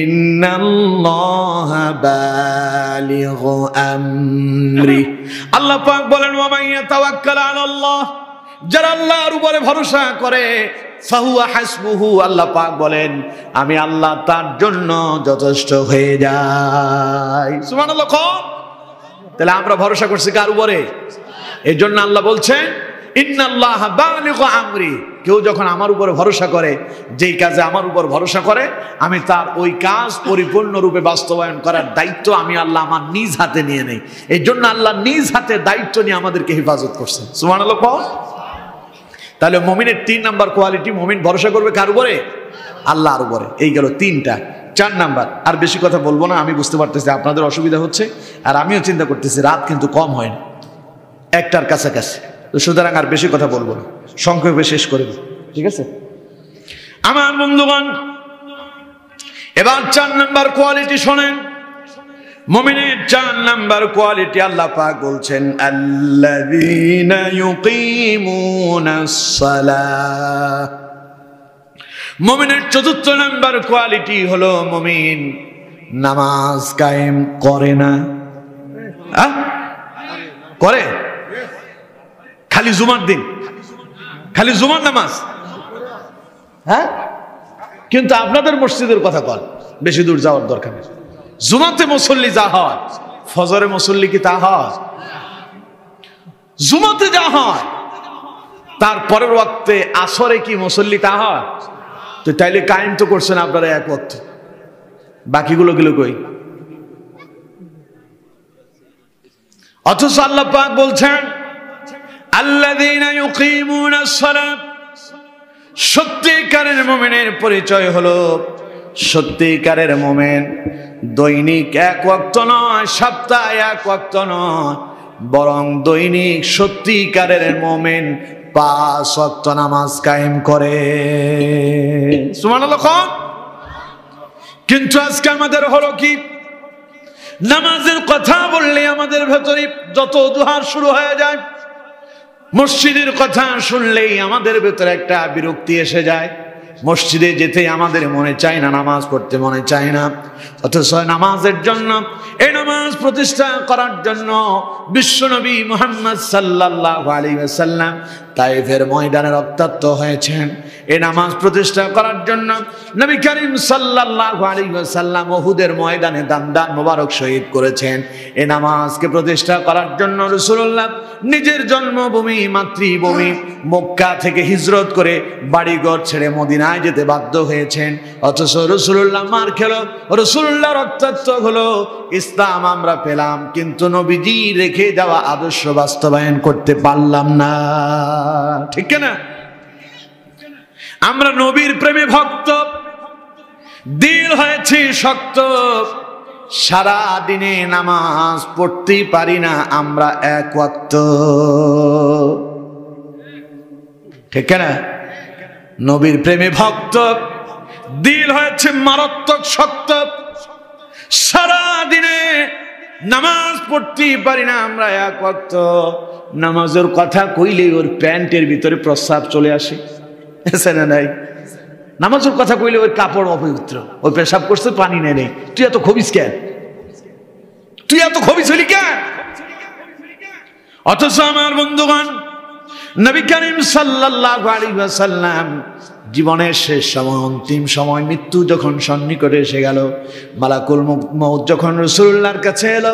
ইন্নাল্লাহা বালিগু আমরি। আল্লাহ পাক বলেন ওয়া মান ইয়াতাওয়াক্কাল আলাল্লাহ, যারা আল্লাহর উপরে ভরসা করে, ফাহুয়া হাসবুহু, আল্লাহ পাক বলেন আমি আল্লাহ তার জন্য যথেষ্ট হয়ে যাই। সুবহানাল্লাহ। তাহলে আমরা ভরসা করছি কার উপরে? এই জন্য আল্লাহ বলছেন ইন্নাল্লাহা বালিগু আমরি। কেউ যখন আমার উপরে ভরসা করে, যেই কাজে আমার উপর ভরসা করে, আমি তার ওই কাজ পরিপূর্ণরূপে বাস্তবায়ন করার দায়িত্ব আমি আল্লাহ আমার নিজ হাতে নিয়ে নেই। এই জন্য আল্লাহ নিজ হাতে দায়িত্ব নিয়ে আমাদেরকে হেফাজত করছেন। সুবহানাল্লাহ। তাহলে মুমিনের 3 নাম্বার কোয়ালিটি, মুমিন ভরসা করবে কার উপরে? আল্লাহর উপরে। এই গেল 3টা। 4 নাম্বার, আর বেশি কথা বলবো না, আমি বুঝতে পারতেছি আপনাদের অসুবিধা হচ্ছে, আর আমিও চিন্তা করতেছি রাত কিন্তু কম হয় না, 1টার কাছাকাছি, সুতরাং আর বেশি কথা বলবো না। সংক্ষেপে শেষ করে দিই, ঠিক আছে? আমার বন্ধুগণ, এবার 4 নাম্বার কোয়ালিটি শোনেন। মুমিনের 4 নাম্বার কোয়ালিটি আল্লাহ পাক বলছেন, আল্লাযীনা ইউকিমুনাস সালাহ। মুমিনের 4র্থ নাম্বার কোয়ালিটি হলো মুমিন নামাজ কায়েম করে না। করে? খালি জুমার দিন, খালি জুমার নামাজ? হ্যাঁ, কিন্তু আপনাদের মসজিদের কথা কল, বেশি দূর যাওয়ার দরকার নেই। জুমাতে মুসল্লি যা হয়, ফজরে মুসল্লি কি তা হয়? জুমাতে যা হয় তার পরের ওয়াক্তে আসরে কি মুসল্লি তা হয়? তো তাইলে কায়েম তো করছেন আপনারা এক ওয়াক্ত, বাকিগুলো গেল কই? অথচ আল্লাহ পাক বলছেন, আল্লাযীনা ইউকিমুনাস সালাত। সত্যিকারের মুমিনের পরিচয় হলো, সত্যিকারের মুমিন দৈনিক 1 ওয়াক্ত নয়, সপ্তাহে 1 ওয়াক্ত নয়, বরং দৈনিক সত্যিকারের মুমিন 5 ওয়াক্ত নামাজ কায়েম করে। সুবহানাল্লাহ। কিন্তু আজকে আমাদের হলো কি, নামাজের কথা বললে আমাদের ভেতরে যত দুহার শুরু হয়ে যায়, মসজিদের কথা শুনলেই আমাদের ভেতরে একটা বিরক্তি এসে যায়, মসজিদে যেতে আমাদের মনে চায় না, নামাজ পড়তে মনে চায় না। অথচ নামাজের জন্য, এই নামাজ প্রতিষ্ঠা করার জন্য বিশ্বনবী মুহাম্মদ সাল্লাল্লাহু আলাইহি ওয়াসাল্লাম তায়েফের ময়দানে রক্তাক্ত হয়েছেন। এই নামাজ প্রতিষ্ঠা করার জন্য নবী করিম সাল্লাল্লাহু আলাইহি ওয়াসাল্লাম উহুদের ময়দানে দান মোবারক শহীদ করেছেন। এই নামাজকে প্রতিষ্ঠা করার জন্য রাসূলুল্লাহ নিজের জন্মভূমি, মাতৃভূমি মক্কা থেকে হিজরত করে বাড়িঘর ছেড়ে মদিনায় যেতে বাধ্য হয়েছেন। অথচ রাসূলুল্লাহ মার খেলো, রাসূলুল্লাহ রক্তাক্ত হলো, ইসলাম আমরা পেলাম, কিন্তু নবীজি রেখে যাওয়া আদর্শ বাস্তবায়ন করতে পারলাম না। ঠিক না? আমরা নবীর প্রেমে ভক্ত, দিল হয়েছে শক্ত, সারা দিনে নামাজ পড়তেই পারি না আমরা 1 ওয়াক্ত। ঠিক না? নবীর প্রেমে ভক্ত, দিল হয়েছে মারাত্মক শক্ত, সারা দিনে নামাজ পড়তেই পারি না আমরা 1 ওয়াক্ত। নামাজের কথা কইলে ওর প্যান্টের ভিতরে প্রস্রাব চলে আসে, এসে না নাই? নামাজের কথা কইলে ওই কাপড় অপবিত্র, ওই পেশাব করছে, পানি নেই। তুই এত খবিস কেন? তুই এত খবিস হলি কেন? অথচ আমার বন্ধুগণ, নবী করিম সাল্লাল্লাহু আলাইহি ওয়াসাল্লাম জীবনের শেষ সময়, অন্তিম সময়, মৃত্যু যখন সন্নিকটে এসে গেল, মালাকুল মউত যখন রাসূলুল্লাহর কাছে এলো,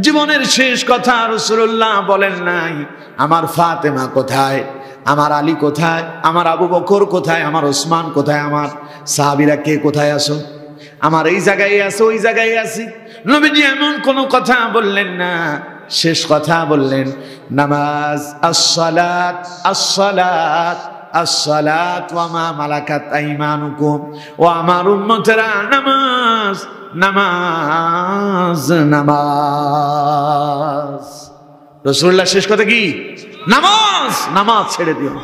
জীবনের শেষ কথা রাসূলুল্লাহ বলেন নাই, আমার ফাতেমা কোথায়, আমার আলী কোথায়, আমার আবু বকর কোথায়, আমার ওসমান কোথায়, আমার সাহাবীরা কে কোথায় আছো, আমার এই জায়গায় আছো, ওই জায়গায় আছি। নবীজি এমন কোনো কথা বললেন না, শেষ কথা বললেন, নামাজ, আসসালাত, আসসালাত, আসসালাত ওয়া মা মালাকাত আইমানুকুম। ও আমার উম্মতেরা, নামাজ, নামাজ, নামাজ। রাসূলুল্লাহ শেষ কথা কি? নামাজ। নামাজ ছেড়ে দিও।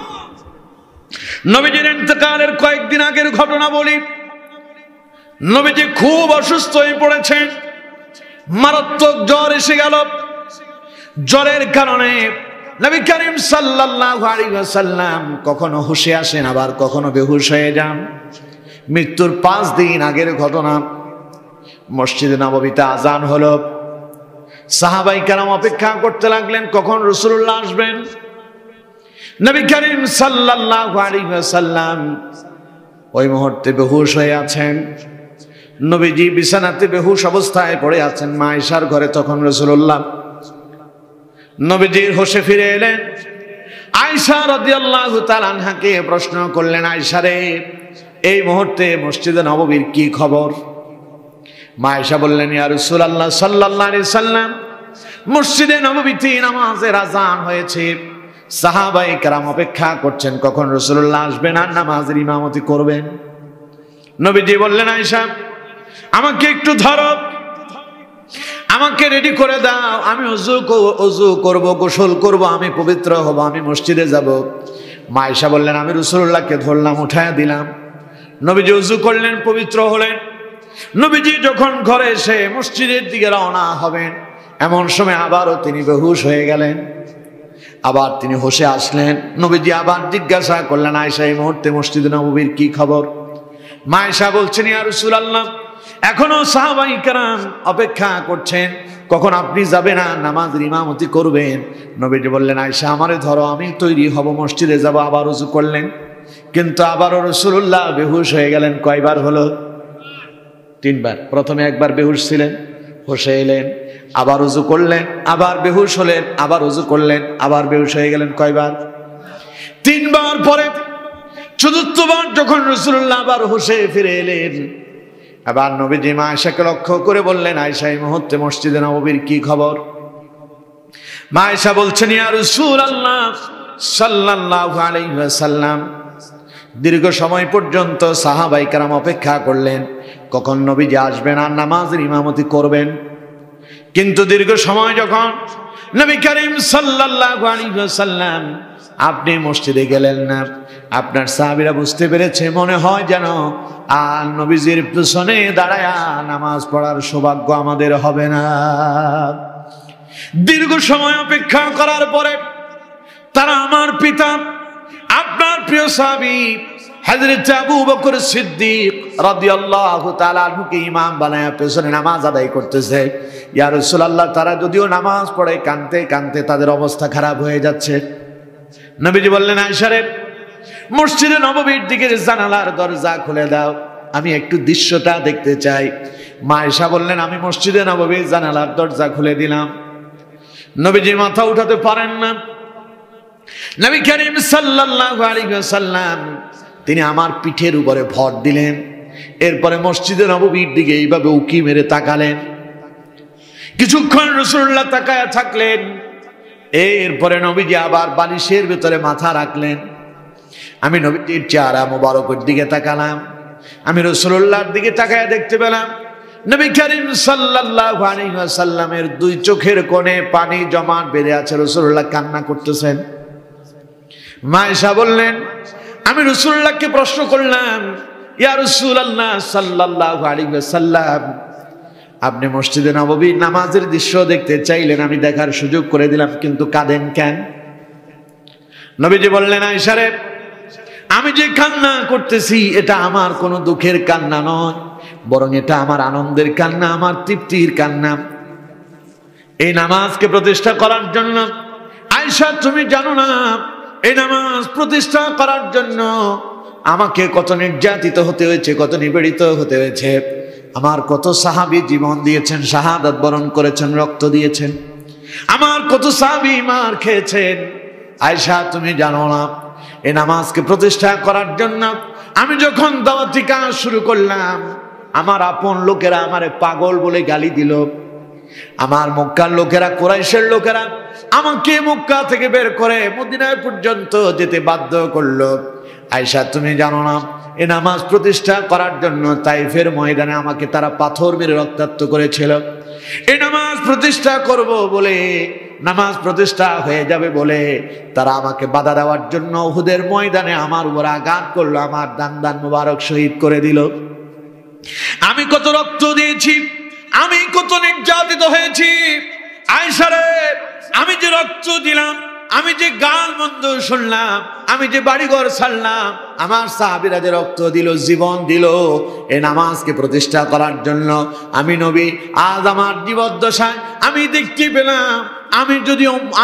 নবীজির ইন্তেকালের কয়েকদিন আগের ঘটনা বলি। নবীজি খুব অসুস্থ হয়ে পড়েছেন, মারাত্মক জ্বর এসে গেল। জ্বরের কারণে নবী করিম সাল্লাল্লাহু আলাইহি ওয়াসাল্লাম কখনো হুঁশে আসেন, আবার কখনো বেহুশ হয়ে যান। মৃত্যুর 5 দিন আগের ঘটনা। মসজিদে নববীতে আজান হলো, সাহাবায়ে কেরাম অপেক্ষা করতে লাগলেন কখন রাসূলুল্লাহ আসবেন। নবী করিম সাল্লাল্লাহু আলাইহি ওয়াসাল্লাম ওই মুহূর্তে বেহুশ হয়ে আছেন। নবীজি বিছানাতে বেহুশ অবস্থায় পড়ে আছেন মা আয়েশার ঘরে। তখন রাসূলুল্লাহ নবীজির হোশে ফিরে এলেন। আয়েশা রাদিয়াল্লাহু তাআলা আনহাকে প্রশ্ন করলেন, আয়েশা রে, এই মুহূর্তে মসজিদে নববীর কি খবর? মা আয়েশা বললেন, ইয়া রাসূলুল্লাহ সাল্লাল্লাহু আলাইহি সাল্লাম, মসজিদে নববীতে নামাজের আযান হয়েছে, সাহাবায়ে কেরাম অপেক্ষা করছেন কখন রাসূলুল্লাহ আসবেন আর নামাজের ইমামতি করবেন। নবীজি বললেন, আয়েশা, আমাকে একটু ধরো, আমাকে রেডি করে দাও, আমি ওযু করব, গোসল করব, আমি পবিত্র হব, আমি মসজিদে যাব। মা আয়েশা বললেন, আমি রাসূলুল্লাহকে ধরলাম, উঠায় দিলাম। নবীজি ওযু করলেন, পবিত্র হলেন। নবীজি যখন ঘরে এসে মসজিদের দিকে রওনা হবেন, এমন সময় আবারও তিনি বেহুশ হয়ে গেলেন। আবার তিনি হোশে আসলেন। নবীজি আবার জিজ্ঞাসা করলেন, আয়েশা, এই মুহূর্তে মসজিদে নববীর কি খবর? মা আয়েশা বলছেন, ইয়া রাসূলুল্লাহ, এখনো সাহাবায়ে কেরাম অপেক্ষা করছেন, কখন আপনি যাবেন আর নামাজের ইমামতি করবেন। নবীজি বললেন, আয়েশা, আমারে ধরো, আমি তৈরি হব, মসজিদে যাব। আবার ওযু করলেন, কিন্তু আবারও রাসূলুল্লাহ বেহুশ হয়ে গেলেন। কয়বার হলো? 3 বার। প্রথমে একবার বেহুশ ছিলেন, হোশে এলেন, আবার ওযু করলেন, আবার বেহুশ হলেন, আবার ওযু করলেন, আবার বেহুশ হয়ে গেলেন। কয়বার? 3 বার। পরে চতুর্থবার যখন রাসূলুল্লাহ আবার হোশে ফিরে এলেন, আবার নবীজি মা আয়েশাকে লক্ষ্য করে বললেন, আয়েশা, এই মুহূর্তে মসজিদে নববীর কি খবর? মা আয়েশা বলছেন, ইয়া রাসূলুল্লাহ সাল্লাল্লাহু আলাইহি ওয়াসাল্লাম, দীর্ঘ সময় পর্যন্ত সাহাবায়ে কেরাম অপেক্ষা করলেন কখন নবীজি আসবেন আর নামাজের ইমামতি করবেন। কিন্তু দীর্ঘ সময় যখন নবী করিম সাল্লাল্লাহু আলাইহি ওয়াসাল্লাম আপনি মসজিদে গেলেন না, আপনার সাহাবীরা বুঝতে পেরেছে মনে হয় যেন আর নবীজির পিছনে দাঁড়ায়া নামাজ পড়ার সৌভাগ্য আমাদের হবে না। দীর্ঘ সময় অপেক্ষা করার পরে তারা আমার পিতা, আপনার প্রিয় সাহাবী হযরত আবু বকর সিদ্দিক রাদিয়াল্লাহু তাআলা আনহুকে ইমাম বানায়া পেছনে নামাজ আদায় করতেছে। ইয়া রাসূলুল্লাহ, তারা যদিও নামাজ পড়ে কাঁদতে কাঁদতে তাদের অবস্থা খারাপ হয়ে যাচ্ছে। নবীজি বললেন, আয়েশা রে, মসজিদে নববীর দিকের জানালার দরজা খুলে দাও, আমি একটু দৃশ্যটা দেখতে চাই। মা আয়েশা বললেন, আমি মসজিদে নববীর জানালার দরজা খুলে দিলাম। নবীজি মাথা উঠাতে পারেন না। নবী করিম সাল্লাল্লাহু আলাইহি ওয়াসাল্লাম তিনি আমার পিঠের উপরে ভর দিলেন। এরপরে মসজিদে নববীর দিকে এইভাবে উকি মেরে তাকালেন। কিছুক্ষণ রাসূলুল্লাহ তাকায়া থাকলেন। এরপরে নবীজি আবার বালিশের ভিতরে মাথা রাখলেন। আমি নবীজির চেহারা মোবারকের দিকে তাকালাম। আমি রাসূলুল্লাহর দিকে তাকায়া দেখতে পেলাম নবী করিম সাল্লাল্লাহু আলাইহি ওয়াসাল্লামের 2 চোখের কোণে পানি জমা বেড়ে আছে। রাসূলুল্লাহ কান্না করতেছেন। মা আয়েশা বললেন, আমি রাসূলুল্লাহকে প্রশ্ন করলাম, ইয়া রাসূলুল্লাহ সাল্লাল্লাহু আলাইহি ওয়াসাল্লাম, আপনি মসজিদে নববীর নামাজের দৃশ্য দেখতে চাইলেন, আমি দেখার সুযোগ করে দিলাম, কিন্তু কাঁদেন কেন? নবীজি বললেন, আয়েশা রে, আমি যে কান্না করতেছি এটা আমার কোনো দুঃখের কান্না নয়, বরং এটা আমার আনন্দের কান্না, আমার তৃপ্তির কান্না। এই নামাজকে প্রতিষ্ঠা করার জন্য, আয়েশা তুমি জানো না, এই নামাজ প্রতিষ্ঠা করার জন্য আমাকে কত নির্যাতিত হতে হয়েছে, কত নিপীড়িত হতে হয়েছে। আমার কত সাহাবী জীবন দিয়েছেন, শাহাদাত বরণ করেছেন, রক্ত দিয়েছেন। আমার কত সাহাবী মার খেয়েছেন। আয়েশা তুমি জানো না, এই নামাজকে প্রতিষ্ঠা করার জন্য আমি যখন দাওয়াতি কাজ শুরু করলাম, আমার আপন লোকেরা আমারে পাগল বলে গালি দিল। আমার মক্কার লোকেরা, কুরাইশের লোকেরা আমাকে মক্কা থেকে বের করে মদিনায় পর্যন্ত যেতে বাধ্য করলো। আয়েশা তুমি জানো না, এই নামাজ প্রতিষ্ঠা করার জন্য তাইফের ময়দানে আমাকে তারা পাথর মেরে রক্তাক্ত করেছিল। এই নামাজ প্রতিষ্ঠা করব বলে, নামাজ প্রতিষ্ঠা হয়ে যাবে বলে তারা আমাকে বাধা দেওয়ার জন্য উহুদের ময়দানে আমার উপর আঘাত করলো, আমার দান মুবারক শহীদ করে দিল। আমি কত রক্ত দিয়েছি, আমি কত নির্যাতিত হয়েছি। আয়েশা রে, আমি যে রক্ত দিলাম, আমি যে গাল মন্দ শুনলাম, আমি যে বাড়িঘর ছাড়লাম, আমার সাহাবীরা যে রক্ত দিল, জীবন দিল এই নামাজকে প্রতিষ্ঠা করার জন্য, আমি নবী আজ আমার জীবদ্দশায় আমি দেখতে পেলাম,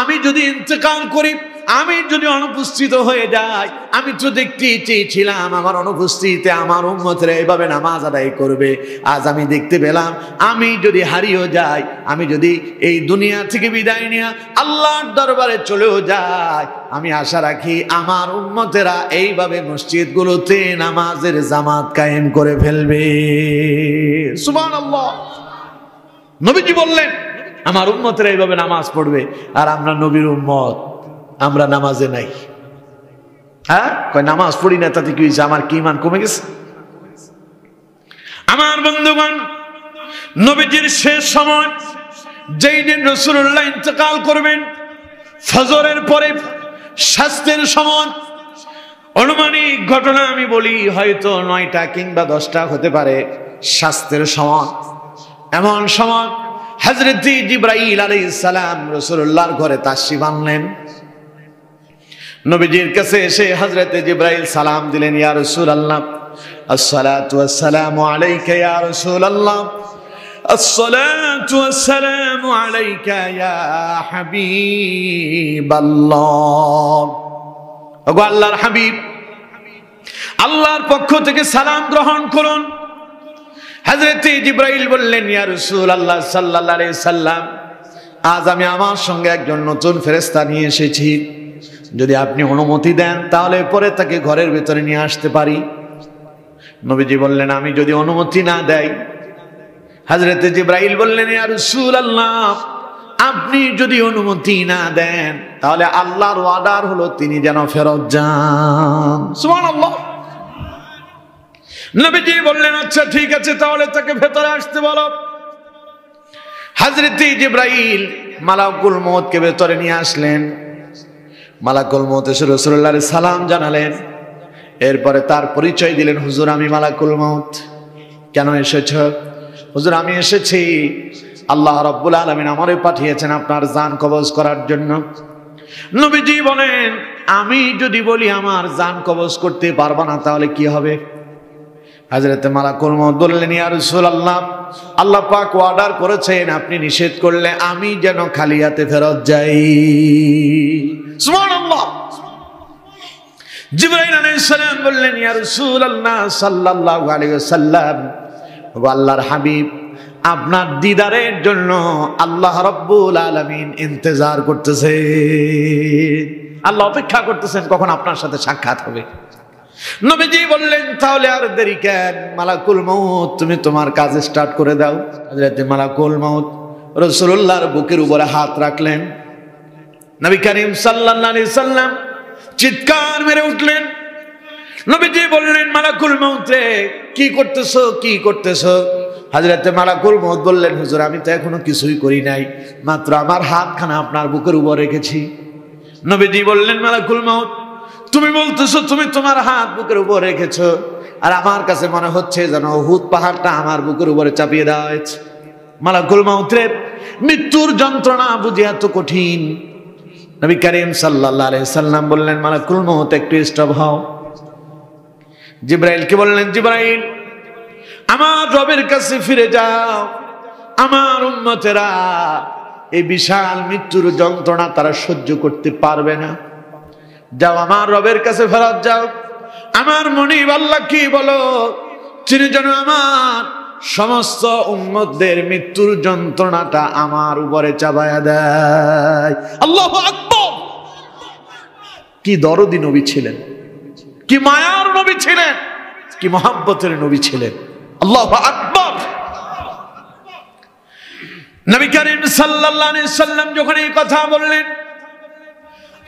আমি যদি ইন্তেকাল করি, আমি যদি অনুপস্থিত হয়ে যাই, আমি তো দেখতে চেয়েছিলাম আমার অনুপস্থিতিতে আমার উম্মতরা এইভাবে নামাজ আদায় করবে। আজ আমি দেখতে পেলাম আমি যদি হারিয়ে যাই, আমি যদি এই দুনিয়া থেকে বিদায় নিয়ে আল্লাহর দরবারে চলেও যাই, আমি আশা রাখি আমার উম্মতেরা এইভাবে মসজিদগুলোতে নামাজের জামাত কায়েম করে ফেলবে। সুবহানাল্লাহ। নবীজি বললেন আমার উম্মতেরা এইভাবে নামাজ পড়বে, আর আমরা নবীর উম্মত, আমরা নামাজে নাই। হ্যাঁ, কয় নামাজ পড়ি না, তাতে কি হয়েছে? আমার কি ঈমান কমে গেছে? আমার বন্ধুগণ, নবীজির শেষ সময় যেই দিন রাসূলুল্লাহ ইন্তেকাল করবেন, ফজরের পরে স্বাস্থ্যের সময় অনুমানিক ঘটনা আমি বলি, হয়তো 9টা কিংবা 10টা হতে পারে। স্বাস্থ্যের সময়, এমন সময় হযরত জিবরাইল আলাইহিস সালাম রাসূলুল্লাহর ঘরে তাশরিফ আনলেন। নবীজির কাছে এসে হযরত জিবরাইল সালাম দিলেন, ইয়া রাসূলুল্লাহ, আসসালাতু ওয়াসসালামু আলাইকা ইয়া রাসূলুল্লাহ, আসসালাতু ওয়াসসালামু আলাইকা ইয়া হাবিবাল্লাহ। ওগো আল্লাহর হাবিব, আল্লাহর পক্ষ থেকে সালাম গ্রহণ করুন। হযরত জিবরাইল বললেন, ইয়া রাসূলুল্লাহ সাল্লাল্লাহু আলাইহি সাল্লাম, আজ আমি আমার সঙ্গে একজন নতুন ফেরেশতা নিয়ে এসেছি। যদি আপনি অনুমতি দেন তাহলে পরে তাকে ঘরের ভিতরে নিয়ে আসতে পারি। নবীজি বললেন, আমি যদি অনুমতি না দেই? হযরত জিবরাইল বললেন, ইয়া রাসূলুল্লাহ, আপনি যদি অনুমতি না দেন তাহলে আল্লাহর ওয়াদার হলো তিনি যেন ফেরত যান। সুবহানাল্লাহ। নবীজি বললেন, আচ্ছা ঠিক আছে, তাহলে তাকে ভেতরে আসতে বলো। হযরত জিবরাইল মালাকুল মউতকে ভেতরে নিয়ে আসলেন। মালাকুল মউত এসে রাসূলুল্লাহর সালাম জানালেন। এরপরে তার পরিচয় দিলেন, হুজুর আমি মালাকুল মউত। কেন এসেছো? হুজুর আমি এসেছি, আল্লাহ রাব্বুল আলামিন আমারে পাঠিয়েছেন আপনার জান কবজ করার জন্য। নবীজি বলেন, আমি যদি বলি আমার জান কবজ করতে পারবা না তাহলে কি হবে? হযরত মালাকুল মউত বললেন, ইয়া রাসূলুল্লাহ, আল্লাহ পাক অর্ডার করেছেন আপনি নিষেধ করলে আমি যেন খালি হাতে ফেরত যাই। সুবহানাল্লাহ। জিবরাইল আলাইহিস সালাম বললেন, ইয়া রাসূলুল্লাহ সাল্লাল্লাহু আলাইহি ওয়াসাল্লাম, ওগো আল্লাহর হাবিব, আপনার দিদারের জন্য আল্লাহ রাব্বুল আলামিন ইন্তজার করতেছে। আল্লাহ অপেক্ষা করতেছেন কখন আপনার সাথে সাক্ষাৎ হবে। নবীজি বললেন, তাহলে আর দেরি কেন? মালাকুল মউত তুমি তোমার কাজ স্টার্ট করে দাও। হযরত মালাকুল মউত রাসূলুল্লাহর বুকের উপরে হাত রাখলেন। নবী করিম সাল্লাল্লাহু আলাইহি সাল্লাম চিৎকার মেরে উঠলেন। নবীজি বললেন, মালাকুল মউত রে, কি করতেছো, কি করতেছো? হযরত মালাকুল মউত বললেন, হুজুর আমি তো এখনো কিছুই করি নাই, মাত্র আমার হাতখানা আপনার বুকের উপর রেখেছি। নবীজি বললেন, মালাকুল মউত তুমি বলতেছো তুমি তোমার হাত বুকের উপর রেখেছো, আর আমার কাছে মনে হচ্ছে যেন উহুদ পাহাড়টা আমার বুকের উপরে চাপিয়ে দেওয়া হয়েছে। মালাকুল মউত রে, মৃত্যুর যন্ত্রণা বুঝি এত কঠিন? নবী করিম সাল্লাল্লাহু আলাইহি সাল্লাম বললেন, মালাকুল মউত একটু স্টপ হও। জিবরাইলকে বললেন, জিবরাইল আমার রবের কাছে ফিরে যাও। আমার উম্মতেরা এই বিশাল মৃত্যুর যন্ত্রণা তারা সহ্য করতে পারবে না। যাও আমার রবের কাছে ফেরত যাও। আমার মনিব আল্লাহ কি বলো, তিনি যেন আমার সমস্ত উম্মতদের মৃত্যুর যন্ত্রণাটা আমার উপরে চাপায়া দেয়। আল্লাহু আকবার। কি দরদি নবী ছিলেন, কি মায়ার নবী ছিলেন, কি মহব্বতের নবী ছিলেন। আল্লাহু আকবার। নবী করিম সাল্লাল্লাহু আলাইহি সাল্লাম যখন এই কথা বললেন,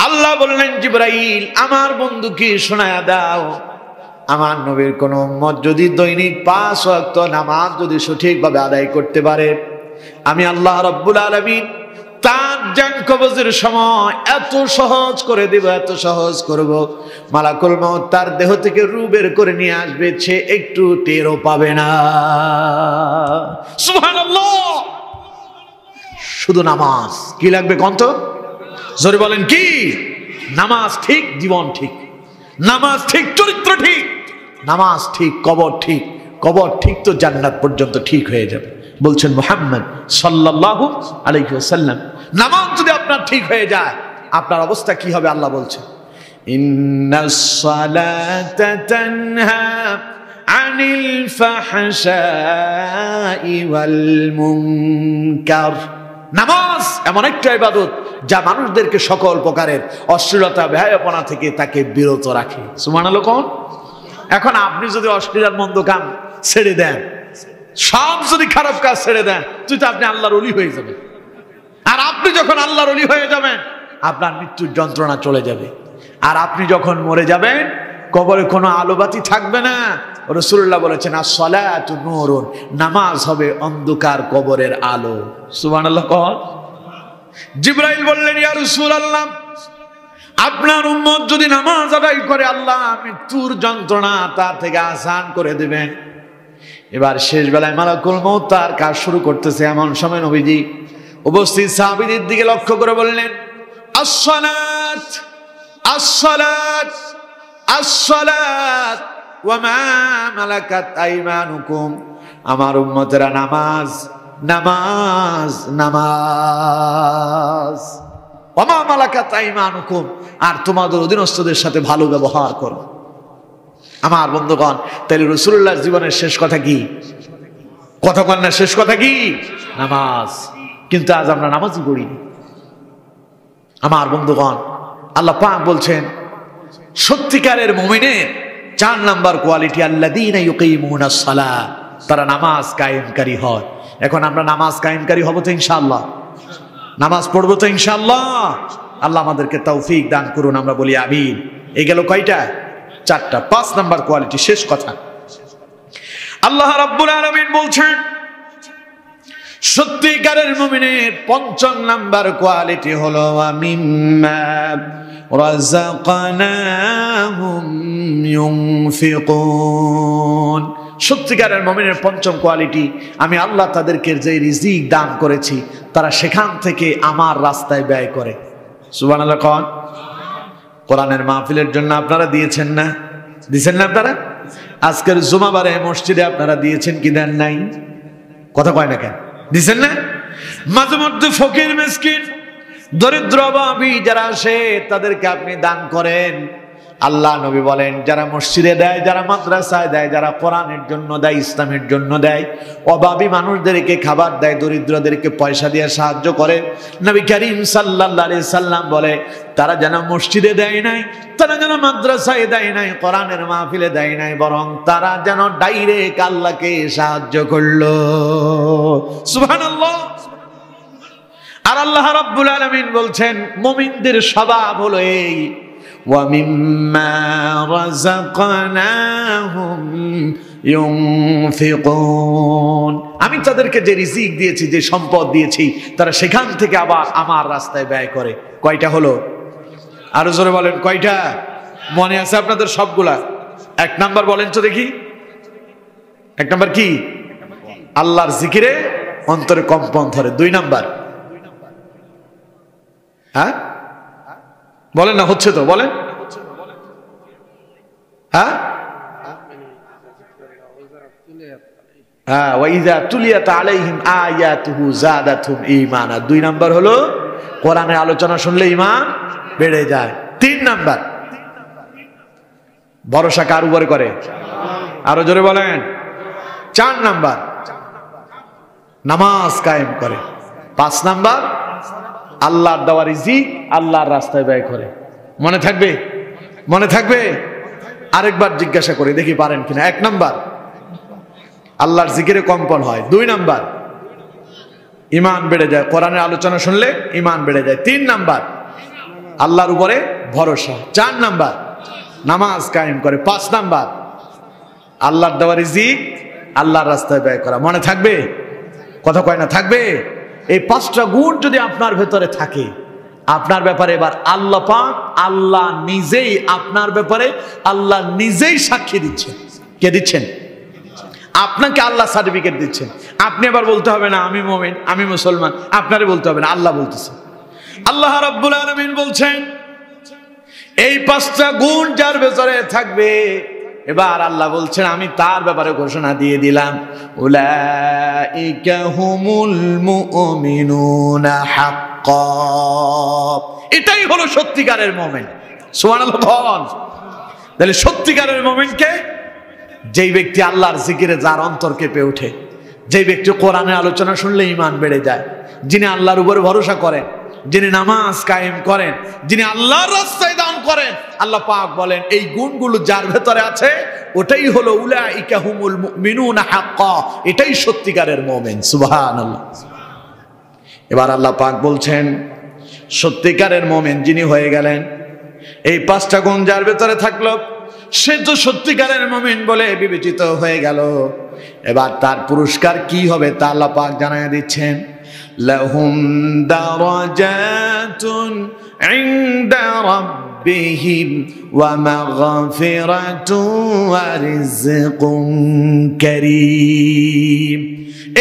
আল্লাহ বললেন, জিবরাইল আমার বন্ধুকে শোনায়া দাও, আমার নবীর কোন উম্মত যদি দৈনিক 5 ওয়াক্ত নামাজ যদি সঠিকভাবে আদায় করতে পারে, আমি আল্লাহ রাব্বুল আলামিন তার জান কবজের সময় এত সহজ করে দেব, এত সহজ করব, মালাকুল মউত তার দেহ থেকে রূহ বের করে নিয়ে আসবে, সে একটু টেরও পাবে না। সুবহানাল্লাহ। শুধু নামাজ কি লাগবে কন্ত? জোরে বলেন কি? নামাজ ঠিক, জীবন ঠিক। নামাজ ঠিক, চরিত্র ঠিক। নামাজ ঠিক, কবর ঠিক। কবর ঠিক তো জান্নাত পর্যন্ত ঠিক হয়ে যাবে। বলছেন মুহাম্মদ সাল্লাল্লাহু আলাইহি ওয়াসাল্লাম, নামাজ যদি আপনার ঠিক হয়ে যায় আপনার অবস্থা কি হবে? আল্লাহ বলছেন, ইন্নাস সালাতা তানহা আনিল ফাহশাই ওয়াল মুনকার। নামাজ এমন একটা ইবাদত যা মানুষদেরকে সকল প্রকারের অশ্লীলতা বেহায়াপনা থেকে তাকে বিরত রাখে। সুবহানাল্লাহ। কোন এখন আপনি যদি অশ্লীল মন্দ কাম ছেড়ে দেন, সব যদি খারাপ কাজ ছেড়ে দেন, তুই তো আপনি আল্লাহর ওলি হয়ে যাবেন। আর আপনি যখন আল্লাহর ওলি হয়ে যাবেন আপনার মৃত্যুর যন্ত্রণা চলে যাবে। আর আপনি যখন মরে যাবেন কবরে কোনো আলোবাতি থাকবে না। রাসূলুল্লাহ বলেছেন, as-সালাতু নূরুন, নামাজ হবে অন্ধকার কবরের আলো। সুবহানাল্লাহ। কোন জিবরাইল বললেন, ইয়া রাসূলুল্লাহ আপনার উম্মত যদি নামাজ আদায় করে আল্লাহ মৃত্যুর যন্ত্রণা তার থেকে আসান করে দিবেন। এবার শেষ বেলায় মালাকুল মউত তার কাজ শুরু করতেছে, এমন সময় নবীজি উপস্থিত সাহাবীদের দিকে লক্ষ্য করে বললেন, আসসালাত আসসালাত আসসালাত ওয়া মা মালাকাত আইমানুকুম। আমার উম্মতেরা নামাজ নামাজ নামাজ। ওয়া মা মালাকাত আইমানুকুম, আর তোমাদের অধীনস্থদের সাথে ভালো ব্যবহার করো। আমার বন্ধুগণ, তাহলে রাসূলুল্লাহর জীবনের শেষ কথা কি? কথা বল না, শেষ কথা কি? নামাজ। কিন্তু আজ আমরা নামাজই পড়ি না। আমার বন্ধুগণ, আল্লাহ পাক বলছেন সত্যিকারের মুমিনের 4 নাম্বার কোয়ালিটি আল্লাযীনা ইউকিমুনাস সালাহ, তারা নামাজ কায়েমকারী হয়। এখন আমরা নামাজ কায়েমকারী হব তো ইনশাআল্লাহ, নামাজ পড়বো তো ইনশাআল্লাহ। আল্লাহ আমাদেরকে তৌফিক দান করুন, আমরা বলি আমিন। এই গেল কয়টা? 4টা। 5 নাম্বার কোয়ালিটি, শেষ কথা। আল্লাহ রাব্বুল আলামিন বলছেন সত্যিকারের মুমিনের 5 নাম্বার কোয়ালিটি হলো মিম্মা রাযাকনাহুম ইউনফিকুন। সত্যিকারের মুমিনের 5ম কোয়ালিটি, আমি আল্লাহ তাদেরকে যে রিজিক দান করেছি তারা সেখান থেকে আমার রাস্তায় ব্যয় করে। সুবহানাল্লাহ। কোন কোরআনের মাহফিলের জন্য আপনারা দিয়েছেন না? দিয়েছেন না আপনারা? আজকের জুমাবারে মসজিদে আপনারা দিয়েছেন কি দেন নাই? কথা কয় না কেন? দিয়েছেন না? মাঝে মধ্যে ফকির মিসকিন দরিদ্র অভাবী যারা আসে তাদেরকে আপনি দান করেন। আল্লাহ নবী বলেন যারা মসজিদে দেয়, যারা মাদ্রাসায় দেয়, যারা কোরআনের জন্য দেয়, ইসলামের জন্য দেয়, অভাবী মানুষদেরকে খাবার দেয়, দরিদ্রদেরকে পয়সা দিয়ে সাহায্য করে, নবী করিম সাল্লাল্লাহু আলাইহি সাল্লাম বলে তারা যেন মসজিদে দেয় নাই, তারা যেন মাদ্রাসায় দেয় নাই, কোরআনের মাহফিলে দেয় নাই, বরং তারা যেন ডাইরেক্ট আল্লাহকে সাহায্য করলো। সুবহানাল্লাহ। আর আল্লাহ রাব্বুল আলামিন বলছেন মুমিনদের স্বভাব হলো এই, وَمِمَّا رَزَقْنَاهُمْ يُنْفِقُونَ। আমি তাদেরকে যে রিজিক দিয়েছি, যে সম্পদ দিয়েছি, তারা সেখান থেকে আবার আমার রাস্তায় ব্যয় করে। কয়টা হলো? আরো জোরে বলেন কয়টা? মনে আছে আপনাদের সবগুলা? 1 নাম্বার বলেন তো দেখি। 1 নাম্বার কি? আল্লাহর জিকিরে অন্তরে কম্পন ধরে। 2 নাম্বার? হ্যাঁ বলেন না, হচ্ছে তো বলেন। হ্যাঁ ওয়াইযা তুলিয়াত আলাইহিম আয়াতুহু যাদাতুহুম ঈমানা। 2 নাম্বার হলো কোরআনের আলোচনা শুনলে ঈমান বেড়ে যায়। 3 নাম্বার ভরসা কার উপরে করে? আরো জোরে বলেন। 4 নাম্বার নামাজ কায়েম করে। 5 নাম্বার আল্লাহর দেওয়া রিজিক আল্লাহর রাস্তায় ব্যয় করে। মনে থাকবে? মনে থাকবে? আরেকবার জিজ্ঞাসা করে দেখি পারেন কিনা। 1 নাম্বার আল্লাহর জিকিরে কম্পন হয়। 2 নাম্বার ঈমান বেড়ে যায়, কোরআনের আলোচনা শুনলে ঈমান বেড়ে যায়। 3 নাম্বার আল্লাহর উপরে ভরসা। 4 নাম্বার নামাজ কায়েম করে। 5 নাম্বার আল্লাহর দেওয়া রিজিক আল্লাহর রাস্তায় ব্যয় করা। মনে থাকবে? কথা কয় না? থাকবে? এই 5টা গুণ যদি আপনার ভেতরে থাকে, আপনার ব্যাপারে এবার আল্লাহ পাক, আল্লাহ নিজেই আপনার ব্যাপারে আল্লাহ নিজেই সাক্ষী দিচ্ছেন। কে দিচ্ছেন? আপনাকে আল্লাহ সার্টিফিকেট দিচ্ছেন। আপনি এবার বলতে হবে না আমি মুমিন, আমি মুসলমান, আপনারে বলতে হবে না, আল্লাহ বলতেছে। আল্লাহ রাব্বুল আলামিন বলছেন এই 5টা গুণ যার ভেতরে থাকবে, এবার আল্লাহ বলছেন আমি তার ব্যাপারে ঘোষণা দিয়ে দিলাম, উলাইকা হুমুল মুমিনুনা হাক্কা। এটাই হলো সত্যিকারের মুমিন। সুবহানাল্লাহ। তাহলে সত্যিকারের মুমিনকে? যেই ব্যক্তি আল্লাহর জিকিরে যার অন্তর কেঁপে ওঠে, যেই ব্যক্তি কোরআনের আলোচনা শুনলে ঈমান বেড়ে যায়, যিনি আল্লাহর উপরে ভরসা করেন, যিনি নামাজ কায়েম করেন, যিনি আল্লাহর রাস্তায় দান করেন, আল্লাহ পাক বলেন এই গুণগুলো যার ভেতরে আছে ওটাই হলো উলাইকা হুমুল মুমিনুনা হাক্কা। এটাই সত্যিকারের মুমিন। সুবহানাল্লাহ। এবার আল্লাহ পাক বলছেন সত্যিকারের মুমিন যিনি হয়ে গেলেন, এই 5টা গুণ যার ভেতরে থাকলো সে তো সত্যিকারের মুমিন বলে বিবেচিত হয়ে গেল। এবার তার পুরস্কার কি হবে তা আল্লাহ পাক জানায় দিচ্ছেন, লাহুম দারাজাতুন ইনদা রাব্বিহিম রাব্বিহিম ওয়া মাগফিরাতুন ওয়া রিজকুন কারীম।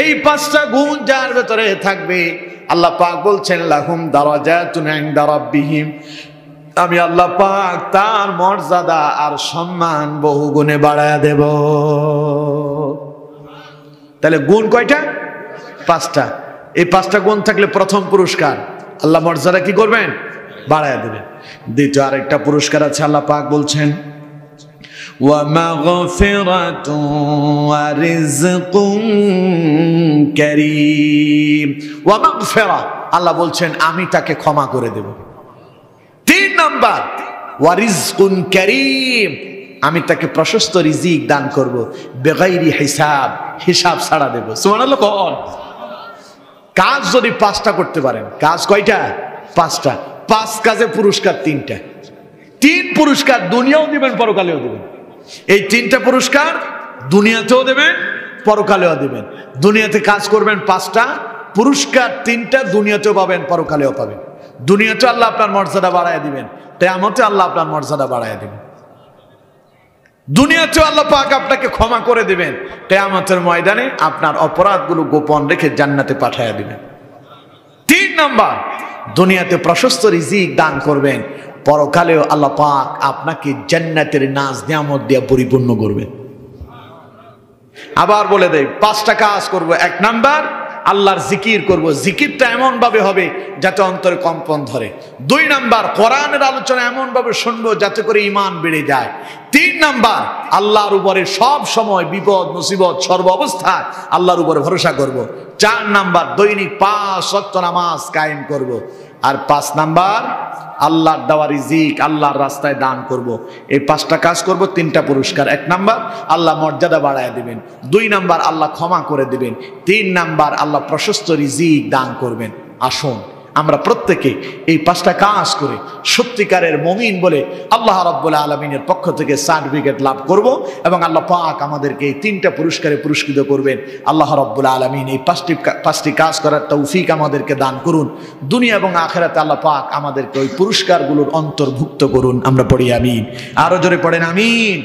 এই পাঁচটা গুণ যার ভেতরে থাকবে, আল্লাহ পাক বলছেন লাহুম দারাজাতুন ইনদা রাব্বিহিম, আমি আল্লাহ পাক তার মর্যাদা আর সম্মান বহু গুণে বাড়ায়া দেব। তাহলে গুণ কয়টা? পাঁচটা। এই পাঁচটা গুণ থাকলে প্রথম পুরস্কার আল্লাহ মর্যাদা কি করবেন? বাড়ায়া দেবেন। দ্বিতীয় আরেকটা পুরস্কার আছে, আল্লাহ পাক বলছেন ওয়া মাগফিরাতুন ওয়া রিজকুন কারীম। ওয়া মাগফিরা, আল্লাহ বলছেন আমি তাকে ক্ষমা করে দেব। তিন নাম্বার ওয়া রিজকুন কারীম, আমি তাকে প্রশস্ত রিজিক দান করব, বেগাইরি হিসাব, হিসাব ছাড়া দেব। সুবহানাল্লাহ। কোন কাজ যদি পাঁচটা করতে পারেন, কাজ কয়টা? পাঁচটা। পাঁচ কাজে পুরস্কার তিনটা। তিন পুরস্কার দুনিয়াও দিবেন, পরকালেও দিবেন। এই তিনটা পুরস্কার দুনিয়াতেও দেবেন, পরকালেও দিবেন। দুনিয়াতে কাজ করবেন পাঁচটা, পুরস্কার তিনটা দুনিয়াতেও পাবেন, পরকালেও পাবেন। দুনিয়াতে আল্লাহ আপনার মর্যাদা বাড়ায় দিবেন, কিয়ামতে আল্লাহ আপনার মর্যাদা বাড়ায় দিবেন। দুনিয়াতে আল্লাহ পাক আপনাকে ক্ষমা করে দিবেন, কিয়ামতের ময়দানে আপনার অপরাধগুলো গোপন রেখে জান্নাতে পাঠায়া দিবেন। তিন নাম্বার, দুনিয়াতে প্রশস্ত রিজিক দান করবেন, পরকালেও আল্লাহ পাক আপনাকে জান্নাতের নাজ নিয়ামত দিয়ে পরিপূর্ণ করবেন। আবার বলে দেই, পাঁচটা কাজ করব। এক নাম্বার, আল্লাহর জিকির করব, জিকিরটা এমন ভাবে হবে যাতে অন্তরে কম্পন ধরে। দুই নাম্বার, কোরআনের আলোচনা এমন ভাবে শুনবো যাতে করে ঈমান বেড়ে যায়। তিন নাম্বার, আল্লাহর উপরে সব সময় বিপদ মুসিবত সর্ব অবস্থায় আল্লাহর উপরে ভরসা করব। চার নাম্বার, দৈনিক 5 ওয়াক্ত নামাজ কায়েম করব। আর 5 নাম্বার, আল্লাহর দেওয়া রিজিক আল্লাহর রাস্তায় দান করব। এই পাঁচটা কাজ করব, তিনটা পুরস্কার। এক নাম্বার, আল্লাহ মর্যাদা বাড়ায় দিবেন। দুই নাম্বার, আল্লাহ ক্ষমা করে দিবেন। তিন নাম্বার, আল্লাহ প্রশস্ত রিজিক দান করবেন। আসুন আমরা প্রত্যেকে এই পাঁচটা কাজ করে সত্যিকারের মুমিন বলে আল্লাহ রাব্বুল আলামিনের পক্ষ থেকে সার্টিফিকেট লাভ করব, এবং আল্লাহ পাক আমাদেরকে এই তিনটা পুরস্কারে পুরস্কৃত করবেন। আল্লাহ রাব্বুল আলামিন এই পাঁচটি কাজ করার তৌফিক আমাদেরকে দান করুন। দুনিয়া এবং আখিরাতে আল্লাহ পাক আমাদেরকে ওই পুরস্কারগুলোর অন্তর্ভুক্ত করুন। আমরা পড়ি আমিন। আরো জোরে পড়েন আমিন।